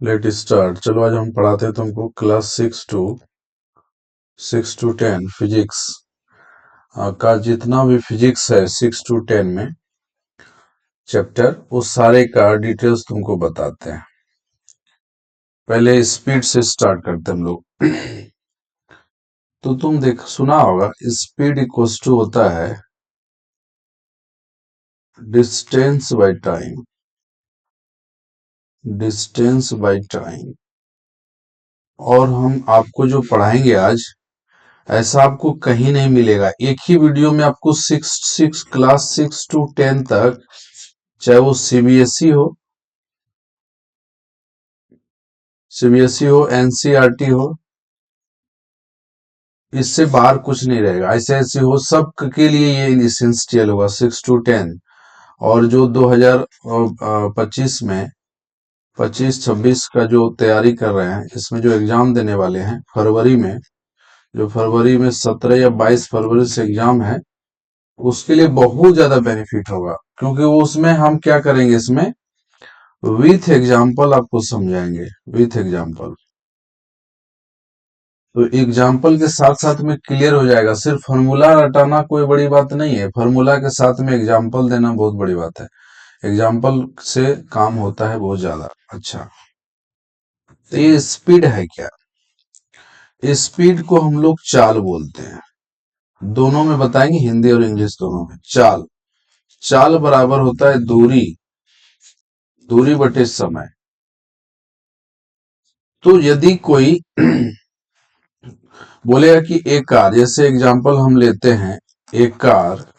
Let start. चलो आज हम पढ़ाते हैं तुमको क्लास 6 to 10 फिजिक्स का जितना भी फिजिक्स है 6 to 10 में चैप्टर, उस सारे का डिटेल्स तुमको बताते हैं। पहले स्पीड से स्टार्ट करते हैं हम लोग। तो तुम देख सुना होगा स्पीड इक्वल्स टू होता है distance by time. Distance by time. और हम आपको जो पढ़ाएंगे आज ऐसा आपको कहीं नहीं मिलेगा। एक ही वीडियो में आपको क्लास 6 to 10 तक, चाहे वो सीबीएसई हो, एनसीईआरटी हो, इससे बाहर कुछ नहीं रहेगा। आईसीआईसी हो, सब के लिए ये इसेंशियल होगा 6 to 10। और जो 2025 में 25-26 का जो तैयारी कर रहे हैं, इसमें जो एग्जाम देने वाले हैं फरवरी में, जो फरवरी में 17 या 22 फरवरी से एग्जाम है, उसके लिए बहुत ज्यादा बेनिफिट होगा। क्योंकि वो उसमें हम क्या करेंगे, इसमें विथ एग्जाम्पल आपको समझाएंगे। विथ एग्जाम्पल, तो एग्जाम्पल के साथ साथ में क्लियर हो जाएगा। सिर्फ फॉर्मूला रटाना कोई बड़ी बात नहीं है, फॉर्मूला के साथ में एग्जाम्पल देना बहुत बड़ी बात है। एग्जाम्पल से काम होता है बहुत ज्यादा अच्छा। तो ये स्पीड है क्या? स्पीड को हम लोग चाल बोलते हैं। दोनों में बताएंगे, हिंदी और इंग्लिश दोनों में। चाल, चाल बराबर होता है दूरी, दूरी बटे समय। तो यदि कोई बोलेगा कि एक कार, जैसे एग्जांपल हम लेते हैं, एक car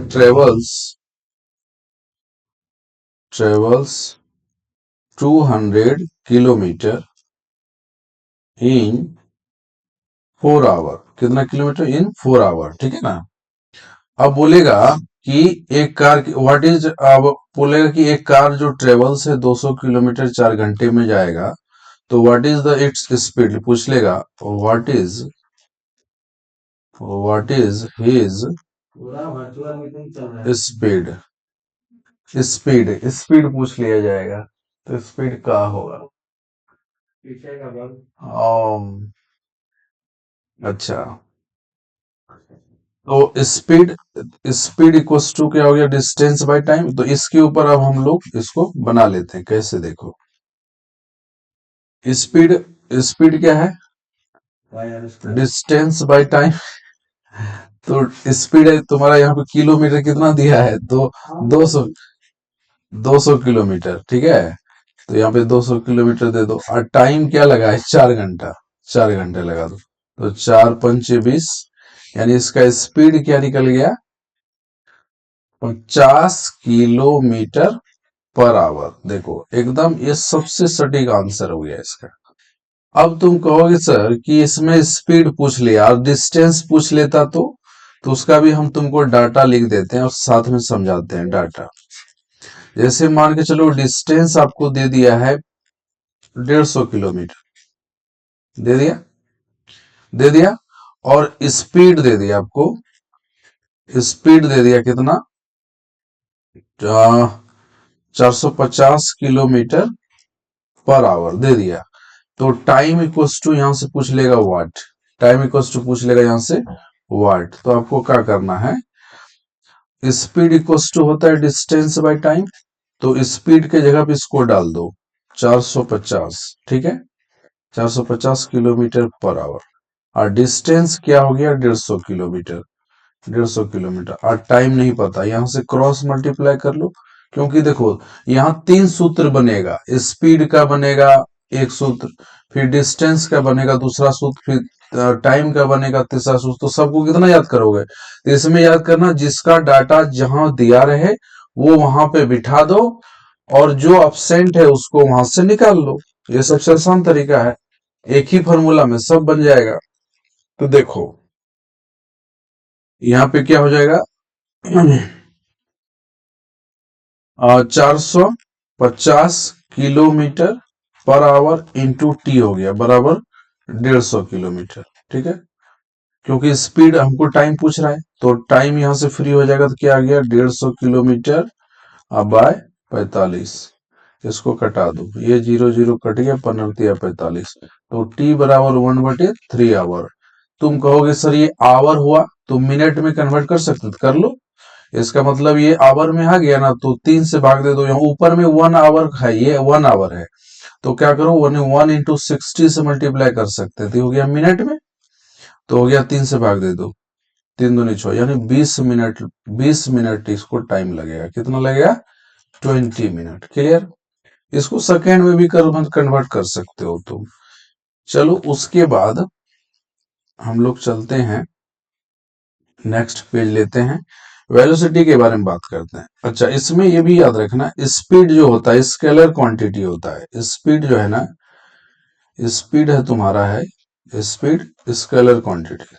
travels 200 kilometre in 4 hour. कितना किलोमीटर? इन 4 आवर, ठीक है ना। अब बोलेगा कि एक कार व्हाट इज, अब बोलेगा कि एक कार जो ट्रेवल्स है 200 किलोमीटर 4 घंटे में जाएगा, तो what is the its speed, पूछ लेगा। What is his speed. Speed speed पूछ लिया जाएगा, तो स्पीड का होगा। अच्छा, तो स्पीड, स्पीड इक्वल्स टू क्या हो गया? Distance by time. तो इसके ऊपर अब हम लोग इसको बना लेते हैं। कैसे? देखो, स्पीड, स्पीड क्या है? Distance by time. तो स्पीड है तुम्हारा यहाँ पे किलोमीटर कितना दिया है? 200, 200 किलोमीटर, ठीक है। तो यहाँ पे 200 किलोमीटर दे दो, और टाइम क्या लगा है? 4 घंटा। 4 घंटे लगा दो, तो 4×5 = 20। यानी इसका स्पीड क्या निकल गया? 50 किलोमीटर पर आवर। देखो एकदम ये सबसे सटीक आंसर हो गया इसका। अब तुम कहोगे सर कि इसमें स्पीड पूछ लिया और डिस्टेंस पूछ लेता तो उसका भी हम तुमको डाटा लिख देते हैं और साथ में समझाते हैं डाटा। जैसे मान के चलो डिस्टेंस आपको दे दिया है 150 किलोमीटर, दे दिया, दे दिया। और स्पीड दे दिया आपको, स्पीड दे दिया कितना? 450 किलोमीटर पर आवर दे दिया। तो टाइम इक्वल्स टू यहां से पूछ लेगा वाट। टाइम इक्वल्स टू पूछ लेगा यहां से वाट। तो आपको क्या करना है? स्पीड इक्वल्स टू होता है डिस्टेंस बाय टाइम, तो स्पीड के जगह पे इसको डाल दो 450, ठीक है। 450 किलोमीटर पर आवर। और डिस्टेंस क्या हो गया? 150 किलोमीटर। 150 किलोमीटर। और टाइम नहीं पता, यहां से क्रॉस मल्टीप्लाई कर लो। क्योंकि देखो यहाँ 3 सूत्र बनेगा। स्पीड का बनेगा एक सूत्र, फिर डिस्टेंस का बनेगा दूसरा सूत्र, फिर टाइम का बनेगा तीसरा सूत्र। तो सबको कितना याद करोगे? तो इसमें याद करना, जिसका डाटा जहां दिया रहे वो वहां पे बिठा दो, और जो अब्सेंट है उसको वहां से निकाल लो। ये सबसे आसान तरीका है, एक ही फॉर्मूला में सब बन जाएगा। तो देखो यहाँ पे क्या हो जाएगा? 450 kilometre per hour into T हो गया, बराबर 150 किलोमीटर, ठीक है। क्योंकि स्पीड हमको टाइम पूछ रहा है, तो टाइम यहां से फ्री हो जाएगा, तो क्या आ गया? 150 किलोमीटर बाय 45। इसको कटा दो, ये 0 0 कट गया, 15×45, तो t बराबर 1/3 आवर। तुम कहोगे सर ये आवर हुआ, तो मिनट में कन्वर्ट कर सकते तो कर लो। इसका मतलब ये आवर में आ गया ना, तो 3 से भाग दे दो, यहाँ ऊपर में 1 आवर है, ये 1 आवर है, तो क्या करो 1 × 60 से मल्टीप्लाई कर सकते थे, हो गया मिनट में, तो हो गया 3 से भाग दे दो, 3 दूनी 6, यानी 20 मिनट, 20 मिनट इसको टाइम लगेगा। कितना लगेगा? 20 मिनट। क्लियर? इसको सेकेंड में भी कन्वर्ट कर सकते हो तुम। चलो उसके बाद हम लोग चलते हैं, नेक्स्ट पेज लेते हैं, वेलोसिटी के बारे में बात करते हैं। अच्छा, इसमें ये भी याद रखना, स्पीड जो होता है स्केलर क्वांटिटी होता है। स्पीड जो है ना, स्पीड है तुम्हारा है, स्पीड स्केलर क्वांटिटी।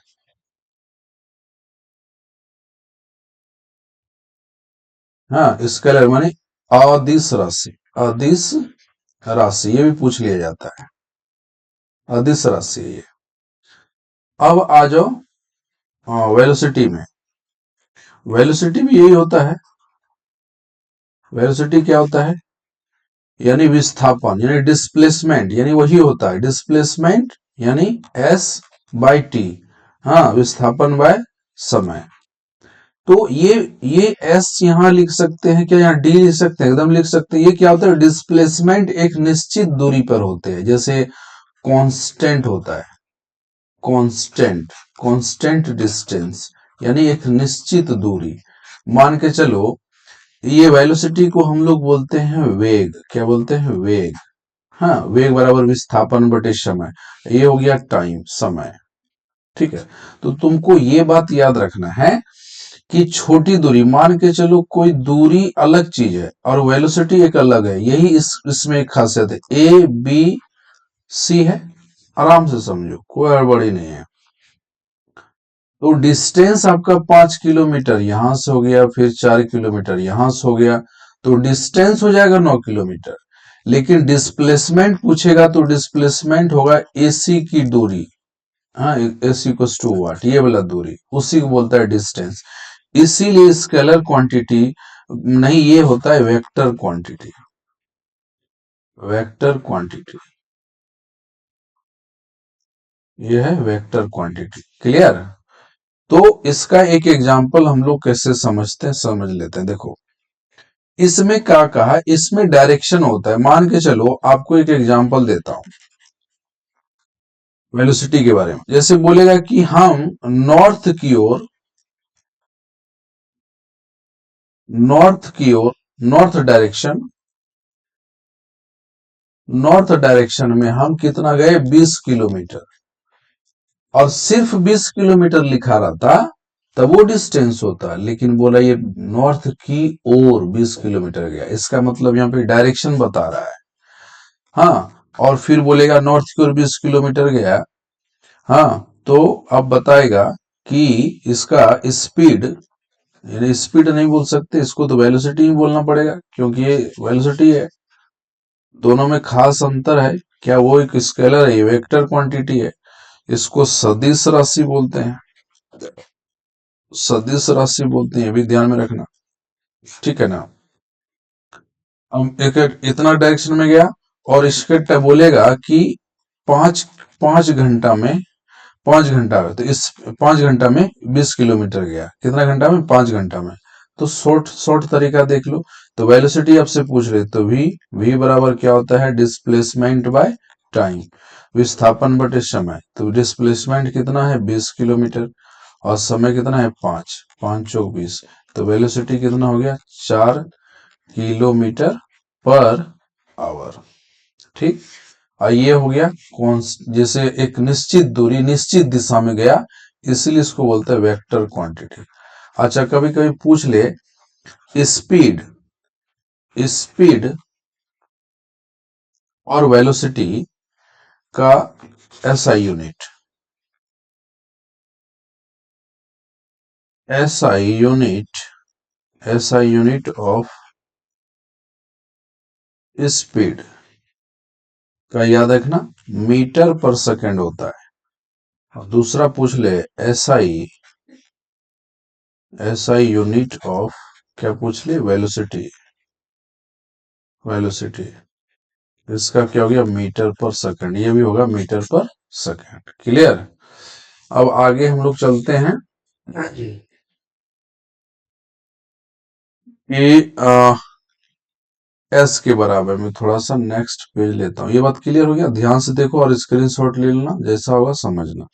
हाँ, स्केलर माने अदिश राशि, अदिश राशि, ये भी पूछ लिया जाता है, अदिश राशि है ये। अब आ जाओ वेलोसिटी में। वेलोसिटी भी यही होता है। वेलोसिटी क्या होता है? यानी विस्थापन, यानी डिस्प्लेसमेंट, यानी वही होता है डिस्प्लेसमेंट, यानी s/t। हाँ, विस्थापन बाय समय। तो ये s यहां लिख सकते हैं क्या? यहाँ d लिख सकते हैं, एकदम लिख सकते हैं। ये क्या होता है? डिस्प्लेसमेंट एक निश्चित दूरी पर होते हैं, जैसे कांस्टेंट होता है, कांस्टेंट, कांस्टेंट डिस्टेंस, यानी एक निश्चित दूरी। मान के चलो ये वेलोसिटी को हम लोग बोलते हैं वेग। क्या बोलते हैं? वेग। हाँ, वेग बराबर विस्थापन बटे समय, ये हो गया टाइम, समय। ठीक है, तो तुमको ये बात याद रखना है कि छोटी दूरी, मान के चलो कोई दूरी अलग चीज है और वेलोसिटी एक अलग है, यही इसमें एक खासियत है। ABC है, आराम से समझो, कोई गड़बड़ी नहीं है। तो डिस्टेंस आपका 5 किलोमीटर यहां से हो गया, फिर 4 किलोमीटर यहां से हो गया, तो डिस्टेंस हो जाएगा 9 किलोमीटर। लेकिन डिस्प्लेसमेंट पूछेगा तो डिस्प्लेसमेंट होगा AC की दूरी। हाँ, AC = वाट, ये वाला दूरी, उसी को बोलता है डिस्टेंस। इसीलिए स्केलर क्वांटिटी नहीं, ये होता है वेक्टर क्वांटिटी, वेक्टर क्वांटिटी, ये है वेक्टर क्वांटिटी। क्लियर? तो इसका एक एग्जांपल हम लोग कैसे समझते हैं, समझ लेते हैं। देखो, इसमें क्या कहा, इसमें डायरेक्शन होता है। मान के चलो आपको एक एग्जांपल देता हूं वेलोसिटी के बारे में। जैसे बोलेगा कि हम नॉर्थ की ओर, नॉर्थ की ओर, नॉर्थ डायरेक्शन, नॉर्थ डायरेक्शन में हम कितना गए? 20 किलोमीटर, और सिर्फ 20 किलोमीटर लिखा रहता तब वो डिस्टेंस होता, लेकिन बोला ये नॉर्थ की ओर 20 किलोमीटर गया, इसका मतलब यहाँ पे डायरेक्शन बता रहा है। हाँ, और फिर बोलेगा नॉर्थ की ओर 20 किलोमीटर गया। हाँ, तो अब बताएगा कि इसका स्पीड, यानी स्पीड नहीं बोल सकते इसको, तो वेलोसिटी ही बोलना पड़ेगा, क्योंकि ये वेलोसिटी है। दोनों में खास अंतर है क्या? वो एक स्केलर है, वेक्टर क्वांटिटी है, इसको सदिश राशि बोलते हैं, सदिश राशि बोलते हैं, ये भी ध्यान में रखना। ठीक है ना? हम एक इतना डायरेक्शन में गया, और इसके बोलेगा कि पांच पांच घंटा में, 5 घंटा है, तो इस 5 घंटा में 20 किलोमीटर गया। कितना घंटा में? 5 घंटा में। तो शॉर्ट शॉर्ट तरीका देख लो। तो वेलोसिटी आपसे पूछ रहे, तो v बराबर क्या होता है? डिस्प्लेसमेंट बाय टाइम, विस्थापन बटे समय। तो डिस्प्लेसमेंट कितना है? 20 किलोमीटर, और समय कितना है? 5, 5 चौक 20, तो वेलोसिटी कितना हो गया? 4 किलोमीटर पर आवर। ठीक, और ये हो गया कौन, जैसे एक निश्चित दूरी निश्चित दिशा में गया, इसलिए इसको बोलते हैं वेक्टर क्वांटिटी। अच्छा, कभी कभी पूछ ले स्पीड, स्पीड और वेलोसिटी का SI unit, SI unit, SI unit of speed का याद रखना मीटर पर सेकंड होता है। और दूसरा पूछ ले SI, SI यूनिट ऑफ, क्या पूछ ले? वेलोसिटी, वेलोसिटी, इसका क्या हो गया मीटर पर सेकंड, ये भी होगा मीटर पर सेकंड। क्लियर। अब आगे हम लोग चलते हैं कि एस के बराबर में थोड़ा सा नेक्स्ट पेज लेता हूं। ये बात क्लियर हो गया, ध्यान से देखो और स्क्रीनशॉट ले लेना, जैसा होगा समझना।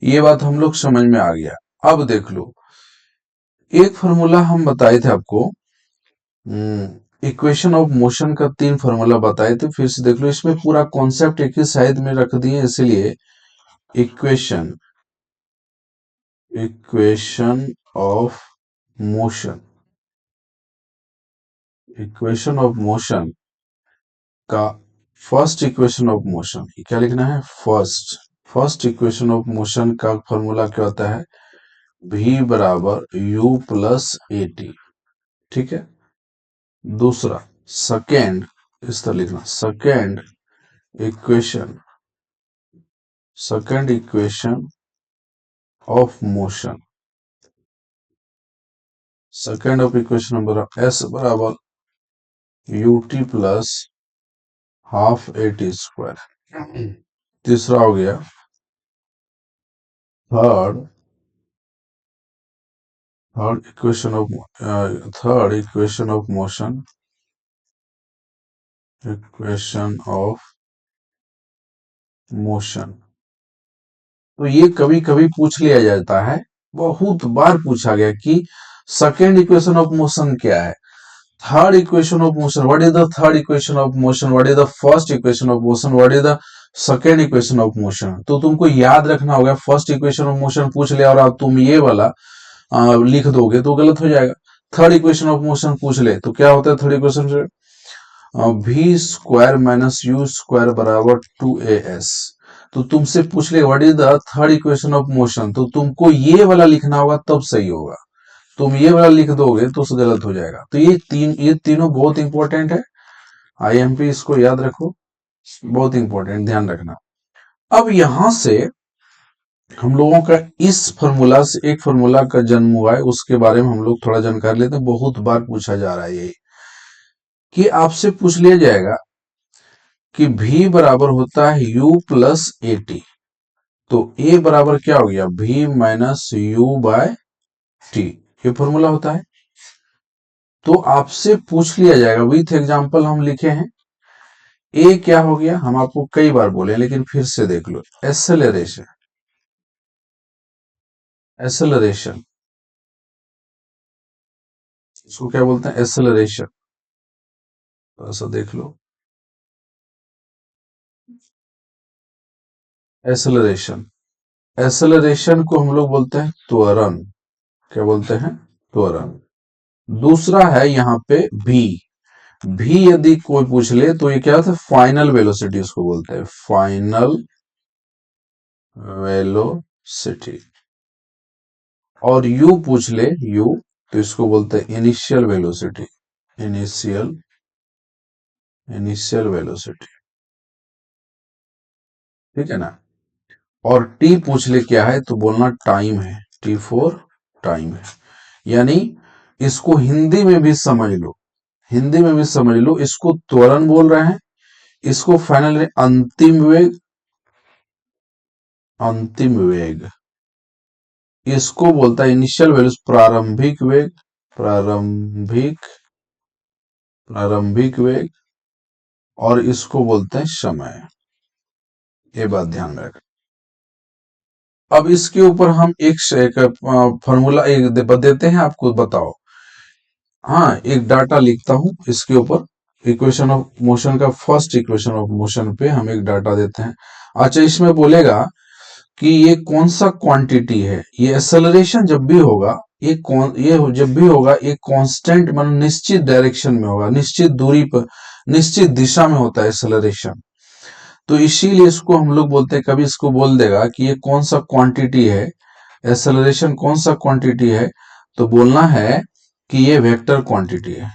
ये बात हम लोग समझ में आ गया। अब देख लो, एक फॉर्मूला हम बताए थे आपको, इक्वेशन ऑफ मोशन का 3 फॉर्मूला बताए थे, फिर से देख लो। इसमें पूरा कॉन्सेप्ट एक ही साइड में रख दिए, इसलिए equation equation of motion, equation of motion का फर्स्ट इक्वेशन ऑफ मोशन क्या लिखना है, फर्स्ट इक्वेशन ऑफ मोशन का फॉर्मूला क्या होता है, v बराबर u प्लस ए टी। ठीक है। दूसरा, सेकेंड, इस तरह लिखना, equation second equation of motion, second of equation number s बराबर ut plus half A T square. तीसरा हो गया third third equation of motion, equation of motion. तो ये कभी कभी पूछ लिया जाता है, बहुत बार पूछा गया कि सेकेंड इक्वेशन ऑफ मोशन क्या है, third equation of motion, what is the third equation of motion, what is the first equation of motion, what is the second equation of motion. तो तुमको याद रखना होगा, फर्स्ट इक्वेशन ऑफ मोशन पूछ लिया और अब तुम ये वाला लिख दोगे तो गलत हो जाएगा। थर्ड इक्वेशन ऑफ मोशन पूछ ले तो क्या होता है थर्ड इक्वेशन से, v square minus you square बराबर 2as। तो तुमसे पूछ ले what is the third equation of motion, तो तुमको ये वाला लिखना होगा तब सही होगा। तुम ये वाला लिख दोगे तो गलत हो जाएगा। तो ये तीनों बहुत इंपॉर्टेंट है, आईएमपी इसको याद रखो, बहुत इंपॉर्टेंट, ध्यान रखना। अब यहां से हम लोगों का इस फॉर्मूला से एक फॉर्मूला का जन्म हुआ है, उसके बारे में हम लोग थोड़ा जानकारी लेते हैं। बहुत बार पूछा जा रहा है ये, कि आपसे पूछ लिया जाएगा कि v बराबर होता है u प्लस ए टी। तो a बराबर क्या हो गया, v minus you by T, ये फॉर्मूला होता है। तो आपसे पूछ लिया जाएगा, विथ एग्जांपल हम लिखे हैं, a क्या हो गया, हम आपको कई बार बोले लेकिन फिर से देख लो, एक्सेलरेशन, एक्सेलरेशन, इसको क्या बोलते हैं, एक्सेलरेशन। तो ऐसा देख लो, एक्सेलरेशन, एक्सेलरेशन को हम लोग बोलते हैं त्वरण, क्या बोलते हैं, त्वरण। दूसरा है यहाँ पे भी यदि कोई पूछ ले तो ये क्या होता है, फाइनल वेलोसिटी उसको बोलते हैं, फाइनल वेलोसिटी। और यू पूछ ले, यू, तो इसको बोलते हैं initial velocity, initial initial velocity. ठीक है ना। और टी पूछ ले क्या है, तो बोलना टाइम है, टी फोर टाइम है। यानी इसको हिंदी में भी समझ लो, हिंदी में भी समझ लो, इसको त्वरण बोल रहे हैं, इसको फाइनल अंतिम वेग, अंतिम वेग, इसको बोलता है इनिशियल वेलोसिटी, प्रारंभिक वेग, प्रारंभिक प्रारंभिक वेग, और इसको बोलते हैं समय। ये बात ध्यान में रखें। अब इसके ऊपर हम एक फॉर्मूला एक देते हैं आपको, बताओ। हाँ, एक डाटा लिखता हूं इसके ऊपर, इक्वेशन ऑफ मोशन का फर्स्ट इक्वेशन ऑफ मोशन पे हम एक डाटा देते हैं। अच्छा, इसमें बोलेगा कि ये कौन सा क्वांटिटी है, ये एक्सेलरेशन जब भी होगा, ये जब भी होगा एक कांस्टेंट, मतलब निश्चित डायरेक्शन में होगा, निश्चित दूरी पर, निश्चित दिशा में होता है एक्सेलरेशन। तो इसीलिए इसको हम लोग बोलते हैं, कभी इसको बोल देगा कि ये कौन सा क्वांटिटी है, एक्सेलरेशन कौन सा क्वांटिटी है, तो बोलना है कि ये वेक्टर क्वांटिटी है,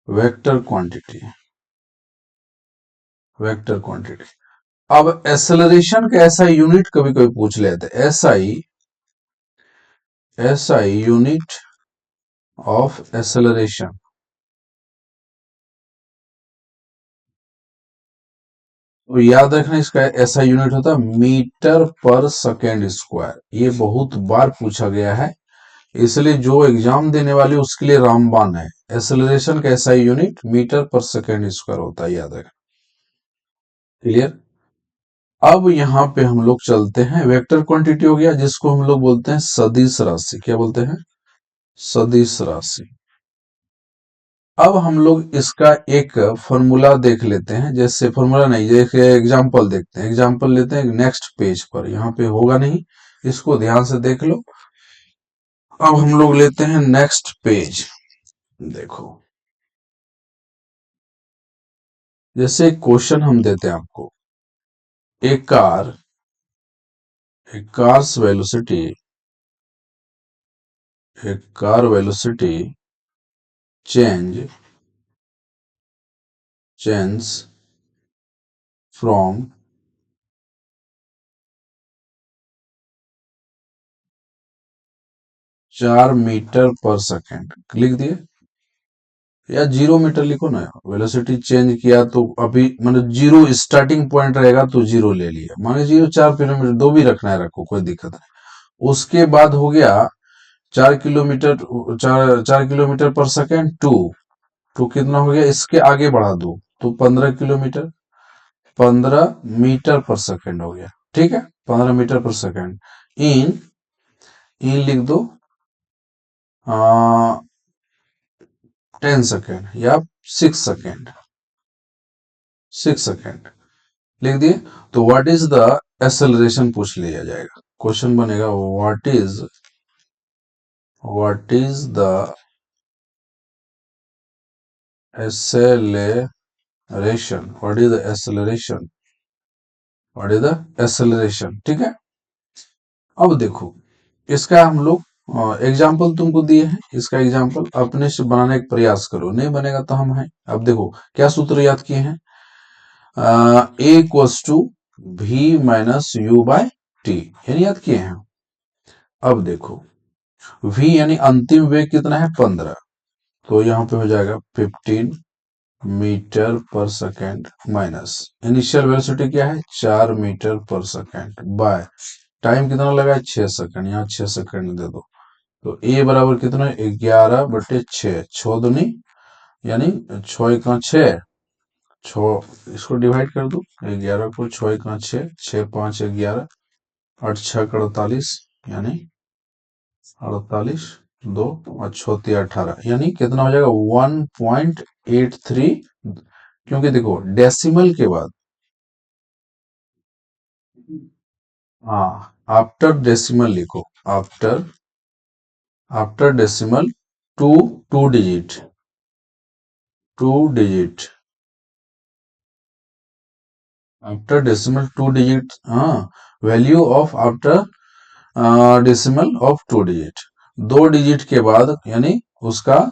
वेक्टर क्वांटिटी, वेक्टर क्वांटिटी। अब एक्सेलरेशन का ऐसा यूनिट कभी कभी पूछ लेते हैं, एसआई यूनिट ऑफ एक्सेलरेशन, तो याद रखना इसका ऐसा यूनिट होता है मीटर पर सेकेंड स्क्वायर। ये बहुत बार पूछा गया है, इसलिए जो एग्जाम देने वाले उसके लिए रामबाण है। एक्सेलरेशन का ऐसा unit metre per second square होता है, याद रखना। क्लियर। अब यहाँ पे हम लोग चलते हैं, वेक्टर क्वांटिटी हो गया जिसको हम लोग बोलते हैं सदिश राशि। क्या बोलते हैं? सदिश राशि। अब हम लोग इसका एक फॉर्मूला देख लेते हैं, जैसे फॉर्मूला नहीं, जैसे एग्जांपल देखते हैं। एग्जांपल लेते हैं नेक्स्ट पेज पर, यहाँ पे होगा नहीं, इसको ध्यान से देख लो। अब हम लोग लेते हैं नेक्स्ट पेज। देखो, जैसे एक क्वेश्चन हम देते हैं आपको, एक कार, एक कार्स वेलोसिटी, एक car velocity change from 4 metre per second, लिख दिए, या 0 मीटर लिखो ना। वेलोसिटी चेंज किया तो अभी मतलब जीरो स्टार्टिंग पॉइंट रहेगा तो जीरो ले लिया, माने 0 4 किलोमीटर, दो भी रखना है रखो, कोई दिक्कत नहीं। उसके बाद हो गया 4 किलोमीटर, 4 किलोमीटर पर सेकेंड, टू कितना हो गया, इसके आगे बढ़ा दो तो 15 किलोमीटर, 15 मीटर पर सेकेंड हो गया। ठीक है, 15 मीटर पर सेकेंड। इन इन लिख दो 10 सेकेंड या 6 सेकेंड, 6 सेकेंड लिख दिए। तो व्हाट इज द एक्सेलरेशन पूछ लिया जाएगा, क्वेश्चन बनेगा what is the acceleration, what is the acceleration, what is the acceleration. ठीक है। अब देखो, इसका हम लोग एग्जाम्पल तुमको दिए हैं, इसका एग्जाम्पल अपने से बनाने का प्रयास करो, नहीं बनेगा तो हम हैं। अब देखो क्या सूत्र याद किए हैं, a equals to v minus you by t, यानी याद किए हैं। अब देखो v यानी अंतिम वेग कितना है 15, तो यहाँ पे हो जाएगा 15 metre per second minus initial velocity क्या है 4 metre per second by time कितना लगा है 6 सेकेंड, यहाँ 6 सेकेंड दे दो। तो a बराबर कितना है 11/6, 6 दूनी यानी 6 का 6, 6 इसको डिवाइड कर दो, 11 को 6 का 6, 6 5 11, 8 6 48, यानी 48, 2 और 6 18, यानी कितना हो जाएगा 1.83। क्योंकि देखो डेसिमल के बाद, हाँ, आफ्टर डेसिमल लिखो, after after decimal two, two digit, two digit, after decimal two digit, हाँ, value of after decimal of two digit, 2 digit के बाद, यानी उसका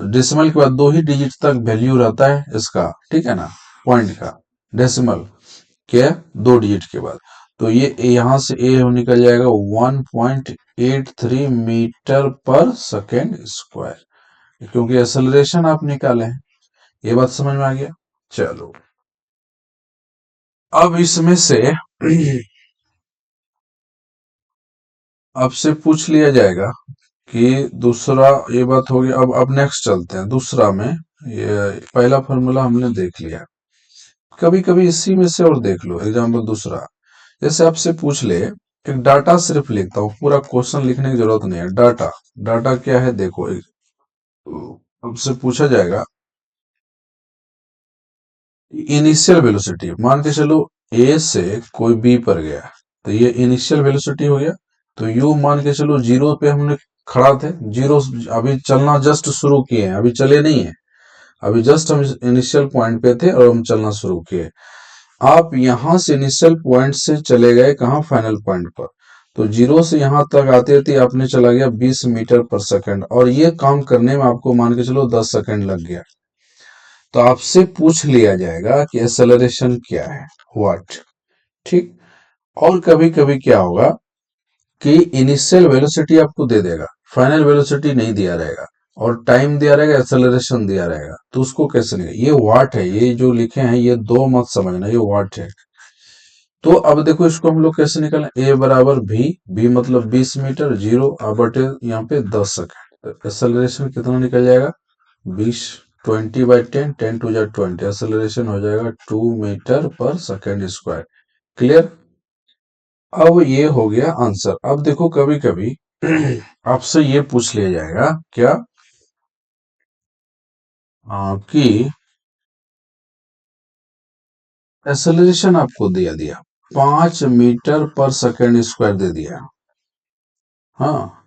डेसिमल के बाद 2 ही डिजिट तक वैल्यू रहता है इसका, ठीक है ना, पॉइंट का, डेसिमल के 2 डिजिट के बाद। तो ये यहां से ए निकल जाएगा 1.83 मीटर पर सेकेंड स्क्वायर, क्योंकि एक्सेलरेशन आप निकाले हैं। ये बात समझ में आ गया। चलो, अब इसमें से आपसे पूछ लिया जाएगा कि दूसरा, ये बात हो गई। अब नेक्स्ट चलते हैं दूसरा में। ये पहला फॉर्मूला हमने देख लिया, कभी कभी इसी में से और देख लो एग्जाम्पल दूसरा। जैसे आपसे पूछ ले, एक डाटा सिर्फ लिखता हूँ, पूरा क्वेश्चन लिखने की जरूरत नहीं है। डाटा, डाटा क्या है देखो, आपसे पूछा जाएगा इनिशियल वेलोसिटी, मान के चलो ए से कोई बी पर गया, तो ये इनिशियल वेलोसिटी हो गया। तो यू मान के चलो 0 पे हमने खड़ा थे, 0 अभी चलना जस्ट शुरू किए हैं, अभी चले नहीं है, अभी जस्ट हम इनिशियल पॉइंट पे थे और हम चलना शुरू किए। आप यहां से इनिशियल पॉइंट से चले गए कहा, फाइनल पॉइंट पर। तो 0 से यहां तक आते थे आपने चला गया 20 मीटर पर सेकंड, और ये काम करने में आपको मान के चलो 10 सेकंड लग गया। तो आपसे पूछ लिया जाएगा कि एक्सेलरेशन क्या है, व्हाट। ठीक। और कभी कभी क्या होगा कि इनिशियल वेलोसिटी आपको दे देगा, फाइनल वेलोसिटी नहीं दिया रहेगा। और टाइम दिया रहेगा, एक्सेलरेशन दिया रहेगा, तो उसको कैसे निकाल, ये वाट है, ये जो लिखे हैं ये दो मत समझना, ये वाट है। तो अब देखो इसको हम लोग कैसे निकालें, ए बराबर भी मतलब 20 मीटर, जीरो बटे यहाँ पे 10 सेकेंड, तो एक्सेलरेशन कितना निकल जाएगा 20, 20/10, 10 टू 20, एक्सेलरेशन हो जाएगा 2 metre per second square. Clear. अब ये हो गया आंसर। अब देखो कभी कभी आपसे ये पूछ लिया जाएगा क्या, कि एक्सेलरेशन आपको दिया दिया 5 मीटर पर सेकेंड स्क्वायर दे दिया, हाँ,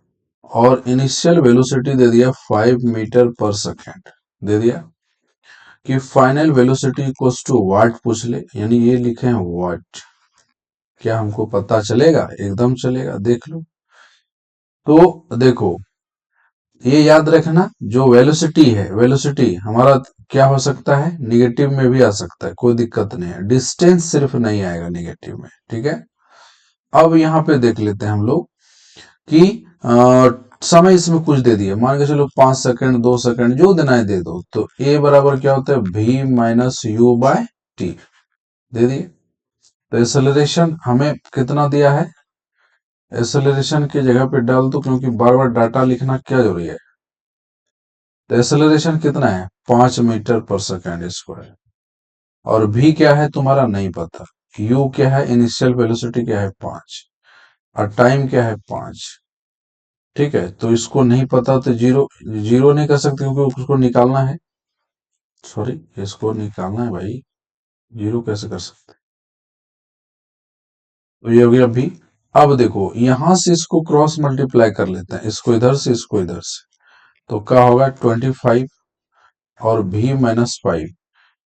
और इनिशियल वेलोसिटी दे दिया 5 मीटर पर सेकेंड दे दिया, कि फाइनल वेलोसिटी इक्वल्स टू वाट पूछ ले, यानी ये लिखे हैं वाट। क्या हमको पता चलेगा? एकदम चलेगा, देख लो। तो देखो ये याद रखना, जो वेलोसिटी है, वेलोसिटी हमारा क्या हो सकता है, निगेटिव में भी आ सकता है, कोई दिक्कत नहीं है, डिस्टेंस सिर्फ नहीं आएगा निगेटिव में, ठीक है। अब यहाँ पे देख लेते हैं हम लोग कि समय इसमें कुछ दे दिए, मान के चलो 5 सेकंड, 2 सेकंड, जो देना है दे दो, तो ए बराबर क्या होता है v - u/t दे दिए। तो एक्सेलरेशन हमें कितना दिया है, एक्सेलरेशन की जगह पे डाल दो, क्योंकि बार बार डाटा लिखना क्या जरूरी है। तो एक्सेलरेशन कितना है 5 मीटर पर सेकेंड स्क्वायर, और v क्या है तुम्हारा नहीं पता, u क्या है, इनिशियल वेलोसिटी क्या है 5, और टाइम क्या है 5, ठीक है। तो इसको नहीं पता तो जीरो, जीरो नहीं कर सकते क्योंकि उसको निकालना है, सॉरी इसको निकालना है भाई, जीरो कैसे कर सकते। तो ये हो गया भी। अब देखो यहां से इसको क्रॉस मल्टीप्लाई कर लेते हैं, इसको इधर से, इसको इधर से, तो क्या होगा 25 और v - 5,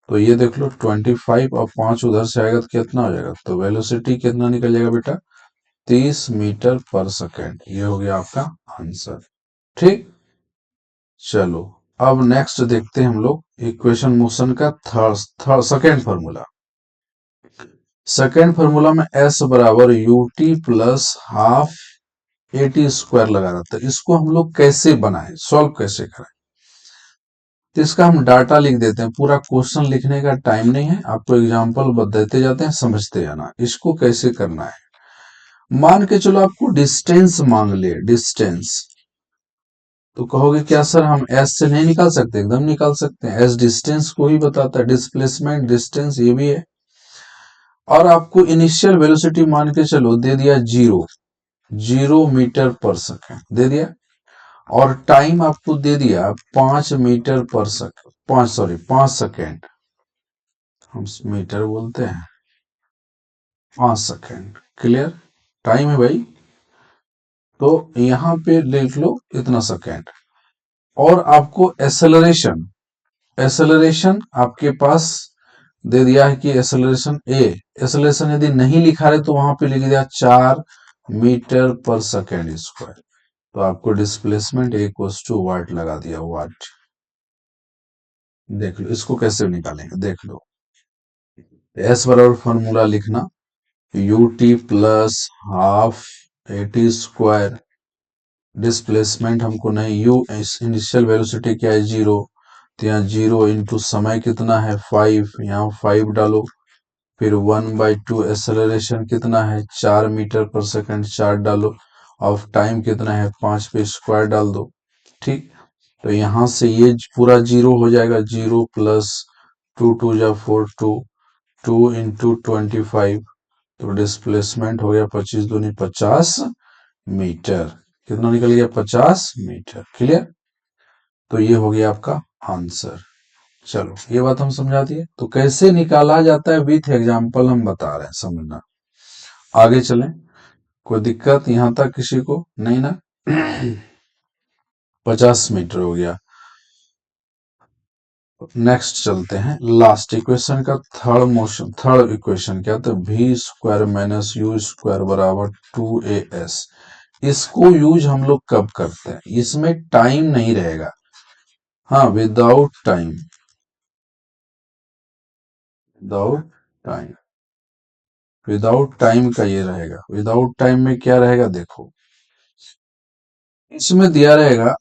तो ये देख लो 25 और 5 उधर से आएगा तो कितना हो जाएगा, तो वेलोसिटी कितना निकल जाएगा बेटा 30 मीटर पर सेकेंड। ये हो गया आपका आंसर, ठीक। चलो अब नेक्स्ट देखते हैं हम लोग इक्वेशन मोशन का third third second formula. Second formula में s बराबर ut प्लस हाफ AT² लगा रहता है, इसको हम लोग कैसे बनाएं, सॉल्व कैसे करें। तो इसका हम डाटा लिख देते हैं, पूरा क्वेश्चन लिखने का टाइम नहीं है, आपको एग्जांपल देते जाते हैं, समझते जाना इसको कैसे करना है। मान के चलो आपको डिस्टेंस मांग ले, डिस्टेंस, तो कहोगे क्या सर हम एस से नहीं निकाल सकते, एकदम निकाल सकते हैं, एस डिस्टेंस को ही बताता है, डिस्प्लेसमेंट डिस्टेंस ये भी है। और आपको इनिशियल वेलोसिटी मान के चलो दे दिया 0 मीटर पर सेकेंड दे दिया, और टाइम आपको दे दिया 5 मीटर पर सेकेंड, 5 हम मीटर बोलते हैं, 5 सेकेंड। क्लियर, टाइम है भाई, तो यहां पे लिख लो इतना सेकेंड। और आपको एक्सेलरेशन, एक्सेलरेशन आपके पास दे दिया है कि एक्सेलरेशन ए, एक्सेलरेशन यदि नहीं लिखा रहे तो वहां पे लिख दिया 4 मीटर पर सेकेंड स्क्वायर, तो आपको डिस्प्लेसमेंट इक्वल्स टू वाट लगा दिया, वाट। देख लो इसको कैसे निकालेंगे, देख लो एस बराबर फॉर्मूला लिखना, ut plus half AT², displacement हमको नहीं, u इनिशियल वेलोसिटी क्या है 0, तो यहाँ 0 इंटू समय कितना है 5, यहाँ 5 डालो, फिर 1/2 एक्सेलरेशन कितना है 4 मीटर पर सेकेंड, 4 डालो, ऑफ टाइम कितना है 5 पे स्क्वायर डाल दो, ठीक। तो यहां से ये पूरा जीरो हो जाएगा, 0 प्लस 2 2 जा 4, 2 इंटू 25, तो डिस्प्लेसमेंट हो गया 25 दूनी 50 मीटर, कितना निकल गया 50 मीटर। क्लियर, तो ये हो गया आपका आंसर। चलो ये बात हम समझा दिए, तो कैसे निकाला जाता है विथ एग्जाम्पल हम बता रहे हैं, समझना। आगे चलें, कोई दिक्कत यहां तक किसी को नहीं ना 50 मीटर हो गया। नेक्स्ट चलते हैं लास्ट इक्वेशन का, थर्ड मोशन, थर्ड इक्वेशन क्या था, v² - u² बराबर 2as। इसको यूज हम लोग कब करते हैं, इसमें टाइम नहीं रहेगा, हाँ, without time, without time, without time का ये रहेगा। विदाउट टाइम में क्या रहेगा देखो, इसमें दिया रहेगा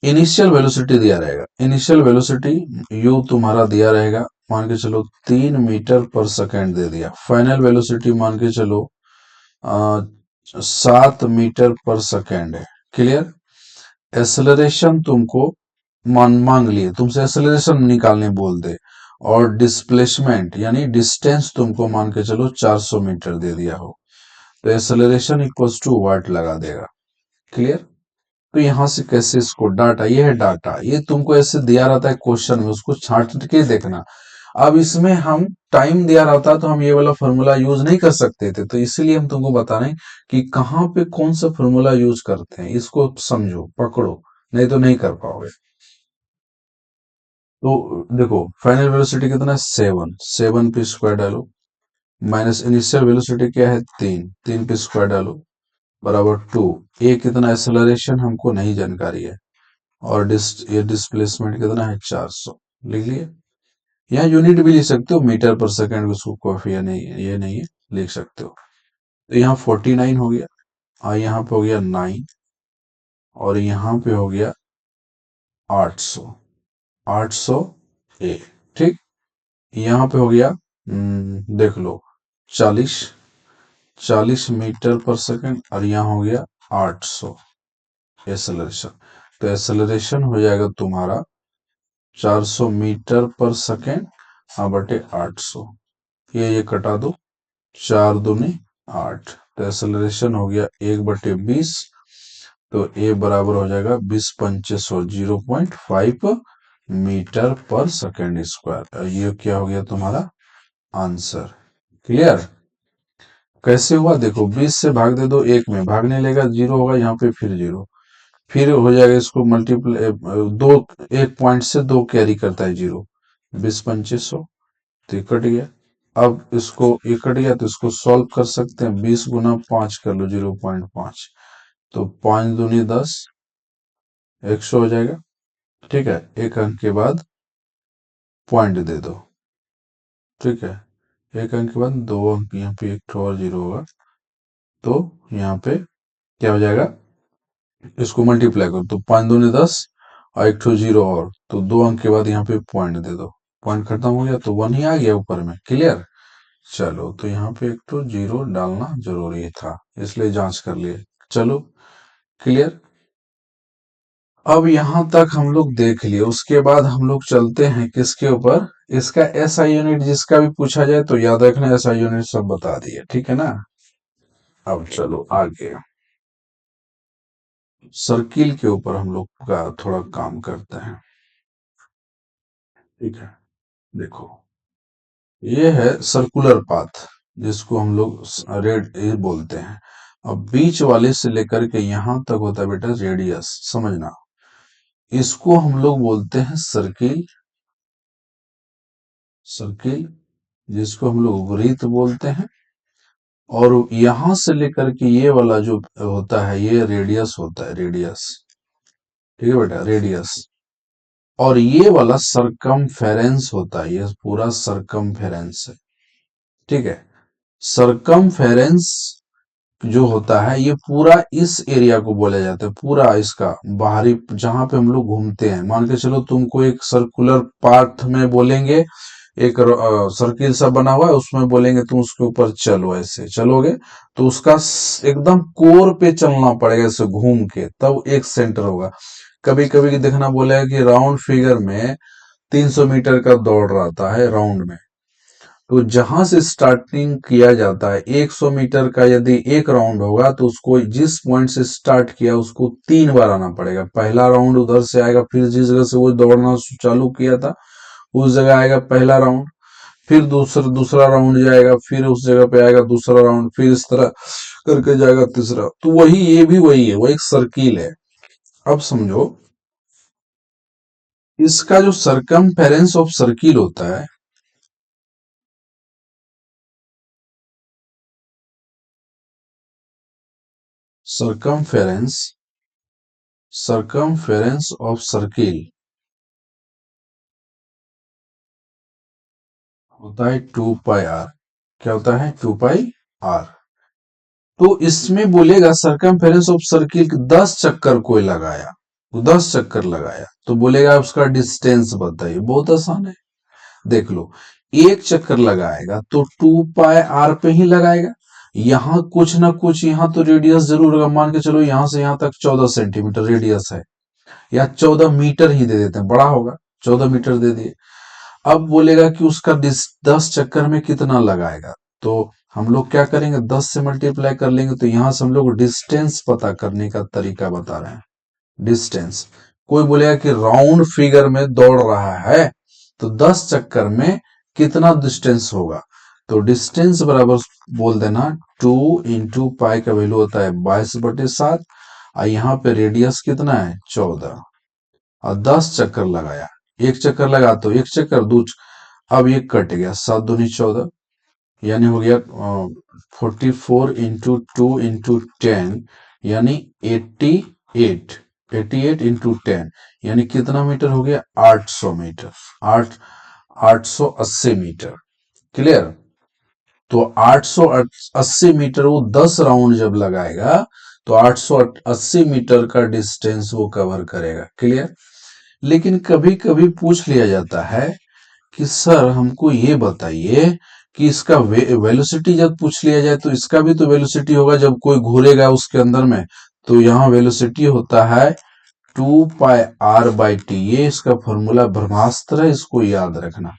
इनिशियल वेलोसिटी दिया रहेगा, इनिशियल वेलोसिटी यू तुम्हारा दिया रहेगा, मान के चलो 3 मीटर पर सेकेंड दे दिया। फाइनल वेलोसिटी मान के चलो 7 मीटर पर सेकेंड है। क्लियर। एक्सेलरेशन तुमको मांग लिए, तुमसे एक्सेलरेशन निकालने बोल दे, और डिस्प्लेसमेंट यानी डिस्टेंस तुमको मान के चलो 400 मीटर दे दिया हो, तो एक्सेलरेशन इक्वल्स टू वाट लगा देगा। क्लियर। तो यहां से कैसे इसको डाटा, ये है डाटा, ये तुमको ऐसे दिया रहता है क्वेश्चन में, उसको छांट के देखना। अब इसमें हम टाइम दिया रहता तो हम ये वाला फॉर्मूला यूज नहीं कर सकते थे, तो इसीलिए हम तुमको बता रहे हैं कि कहाँ पे कौन सा फॉर्मूला यूज करते हैं, इसको समझो, पकड़ो, नहीं तो नहीं कर पाओगे। तो देखो फाइनल वेलोसिटी कितना है, 7 7 पे स्क्वायर डालो, माइनस इनिशियल वेलोसिटी क्या है, 3 3 पे स्क्वायर डालो, बराबर 2। ये कितना एक्सेलरेशन हमको नहीं जानकारी है, और ये डिस्प्लेसमेंट कितना है, 400। लिख लिए। यहाँ यूनिट भी लिख सकते हो, मीटर पर सेकंड, उसको कॉफी नहीं है, ये नहीं है, लिख सकते हो। तो यहाँ 49 हो गया, और यहाँ पे हो गया 9, और यहाँ पे हो गया 800, 800 ए। ठीक। यहाँ पे हो गया देख लो 40, 40 मीटर पर सेकंड, और यहाँ हो गया 800 एक्सेलरेशन। तो एक्सेलरेशन हो जाएगा तुम्हारा 400 मीटर पर सेकंड, हाँ बटे 800। ये कटा दो, 4 दूनी 8, तो एक्सेलरेशन हो गया 1/20। तो ए बराबर हो जाएगा 20 × 5 = 0.5 मीटर पर सेकंड स्क्वायर। ये क्या हो गया तुम्हारा आंसर। क्लियर। कैसे हुआ देखो, 20 से भाग दे दो, एक में भागने लेगा, जीरो होगा यहाँ पे, फिर जीरो, फिर हो जाएगा इसको मल्टीप्लाई, दो, एक पॉइंट से दो कैरी करता है जीरो, 20 × 5 = 100, तो ये कट गया। अब इसको ये कट गया, तो इसको सॉल्व कर सकते हैं, 20 × 5 कर लो, 0.5, तो 5 दूनी 10, 100 हो जाएगा। ठीक है, एक अंक के बाद पॉइंट दे दो। ठीक है, एक अंक के बाद 2 अंक, यहाँ पे एक ठो और जीरो होगा, तो यहाँ पे क्या हो जाएगा, इसको मल्टीप्लाई करो, तो 5 दूनी 10, और एक ठो जीरो, और तो 2 अंक के बाद यहाँ पे पॉइंट दे दो, पॉइंट खत्म हो गया, तो 1 ही आ गया ऊपर में। क्लियर। चलो, तो यहाँ पे एक तो जीरो डालना जरूरी था, इसलिए जांच कर लिए। चलो, क्लियर। अब यहां तक हम लोग देख लिए, उसके बाद हम लोग चलते हैं किसके ऊपर, इसका एसआई यूनिट जिसका भी पूछा जाए तो याद रखना, एसआई यूनिट सब बता दिए, ठीक है ना। अब चलो आगे, सर्किल के ऊपर हम लोग का थोड़ा काम करते हैं। ठीक है, देखो ये है सर्कुलर पाथ, जिसको हम लोग रेड ए बोलते हैं। अब बीच वाले से लेकर के यहां तक होता है बेटा रेडियस, समझना, इसको हम लोग बोलते हैं सर्किल, सर्किल जिसको हम लोग वृत्त बोलते हैं। और यहां से लेकर के ये वाला जो होता है, ये रेडियस होता है, रेडियस। ठीक है बेटा, रेडियस। और ये वाला सरकमफेरेंस होता है, ये पूरा सरकमफेरेंस है। ठीक है, सरकमफेरेंस जो होता है, ये पूरा इस एरिया को बोला जाता है, पूरा इसका बाहरी, जहां पे हम लोग घूमते हैं। मान के चलो तुमको एक सर्कुलर पाथ में बोलेंगे, एक सर्किल सा बना हुआ है, उसमें बोलेंगे तुम उसके ऊपर चलो, ऐसे चलोगे तो उसका एकदम कोर पे चलना पड़ेगा, ऐसे घूम के, तब एक सेंटर होगा। कभी कभी देखना बोलेगा कि राउंड फिगर में 300 मीटर का दौड़ रहता है राउंड में, तो जहां से स्टार्टिंग किया जाता है 100 मीटर का, यदि एक राउंड होगा तो उसको जिस पॉइंट से स्टार्ट किया उसको 3 बार आना पड़ेगा। पहला राउंड उधर से आएगा, फिर जिस जगह से वो दौड़ना चालू किया था उस जगह आएगा पहला राउंड, फिर दूसरा दूसरा राउंड जाएगा, फिर उस जगह पे आएगा दूसरा राउंड, फिर इस तरह करके जाएगा तीसरा। तो वही, ये भी वही है, वो एक सर्किल है। अब समझो, इसका जो सरकमफेरेंस ऑफ सर्किल होता है, सरकमफेरेंस, सरकमफेरेंस ऑफ सर्किल होता है 2πr। क्या होता है, 2πr। तो इसमें बोलेगा सरकमफेरेंस ऑफ सर्किल 10 चक्कर कोई लगाया, वो 10 चक्कर लगाया तो बोलेगा उसका डिस्टेंस बताइए। बहुत आसान है, देख लो। एक चक्कर लगाएगा तो 2 पाई आर पे ही लगाएगा। यहाँ कुछ ना कुछ, यहाँ तो रेडियस जरूर होगा। मान के चलो यहाँ से यहाँ तक 14 सेंटीमीटर रेडियस है, या 14 मीटर ही दे देते हैं, बड़ा होगा, 14 मीटर दे दिए। अब बोलेगा कि उसका 10 चक्कर में कितना लगाएगा। तो हम लोग क्या करेंगे, 10 से मल्टीप्लाई कर लेंगे। तो यहां से हम लोग डिस्टेंस पता करने का तरीका बता रहे हैं। डिस्टेंस, कोई बोलेगा कि राउंड फिगर में दौड़ रहा है तो 10 चक्कर में कितना डिस्टेंस होगा। तो डिस्टेंस बराबर बोल देना 2 × पाई का वैल्यू होता है 22/7, और यहाँ पे रेडियस कितना है 14, और 10 चक्कर लगाया। एक चक्कर लगा तो एक चक्कर, अब ये कट गया, 7 दूनी 14, यानी हो गया 44 × 2 × 10, यानी 88, 88 × 10, यानी कितना मीटर हो गया, 800 मीटर, 880 मीटर। क्लियर। तो 880 मीटर वो 10 राउंड जब लगाएगा तो 880 मीटर का डिस्टेंस वो कवर करेगा। क्लियर। लेकिन कभी कभी पूछ लिया जाता है कि सर हमको ये बताइए कि इसका वेलोसिटी जब पूछ लिया जाए तो इसका भी तो वेलोसिटी होगा जब कोई घूरेगा उसके अंदर में। तो यहाँ वेलोसिटी होता है 2 पाई r/t, ये इसका फॉर्मूला ब्रह्मास्त्र है, इसको याद रखना।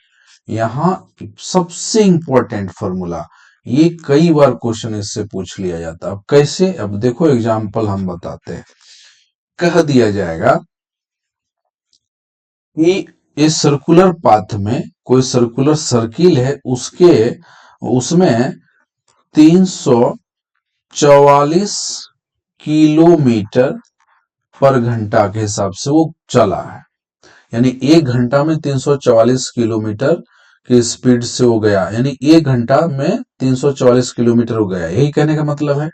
यहाँ सबसे इंपॉर्टेंट फॉर्मूला, ये कई बार क्वेश्चन इससे पूछ लिया जाता है। अब कैसे, अब देखो एग्जाम्पल हम बताते हैं। कह दिया जाएगा कि इस सर्कुलर पाथ में कोई सर्कुलर सर्किल है, उसमें 344 किलोमीटर पर घंटा के हिसाब से वो चला है। यानी 1 घंटा में 344 किलोमीटर की स्पीड से वो गया, यानी 1 घंटा में 344 किलोमीटर हो गया, यही कहने का मतलब है।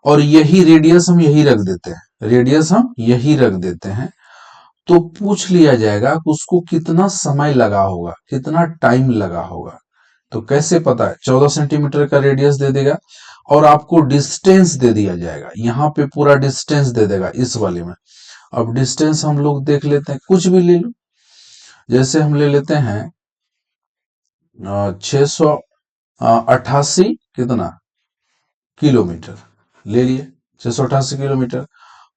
और यही रेडियस हम यही रख देते हैं, रेडियस हम यही रख देते हैं। तो पूछ लिया जाएगा कि उसको कितना समय लगा होगा, कितना टाइम लगा होगा। तो कैसे पता है, 14 सेंटीमीटर का रेडियस दे देगा और आपको डिस्टेंस दे दिया जाएगा। यहाँ पे पूरा डिस्टेंस दे देगा इस वाले में। अब डिस्टेंस हम लोग देख लेते हैं, कुछ भी ले लो। जैसे हम ले लेते हैं 688 कितना किलोमीटर ले लिए, 688 किलोमीटर।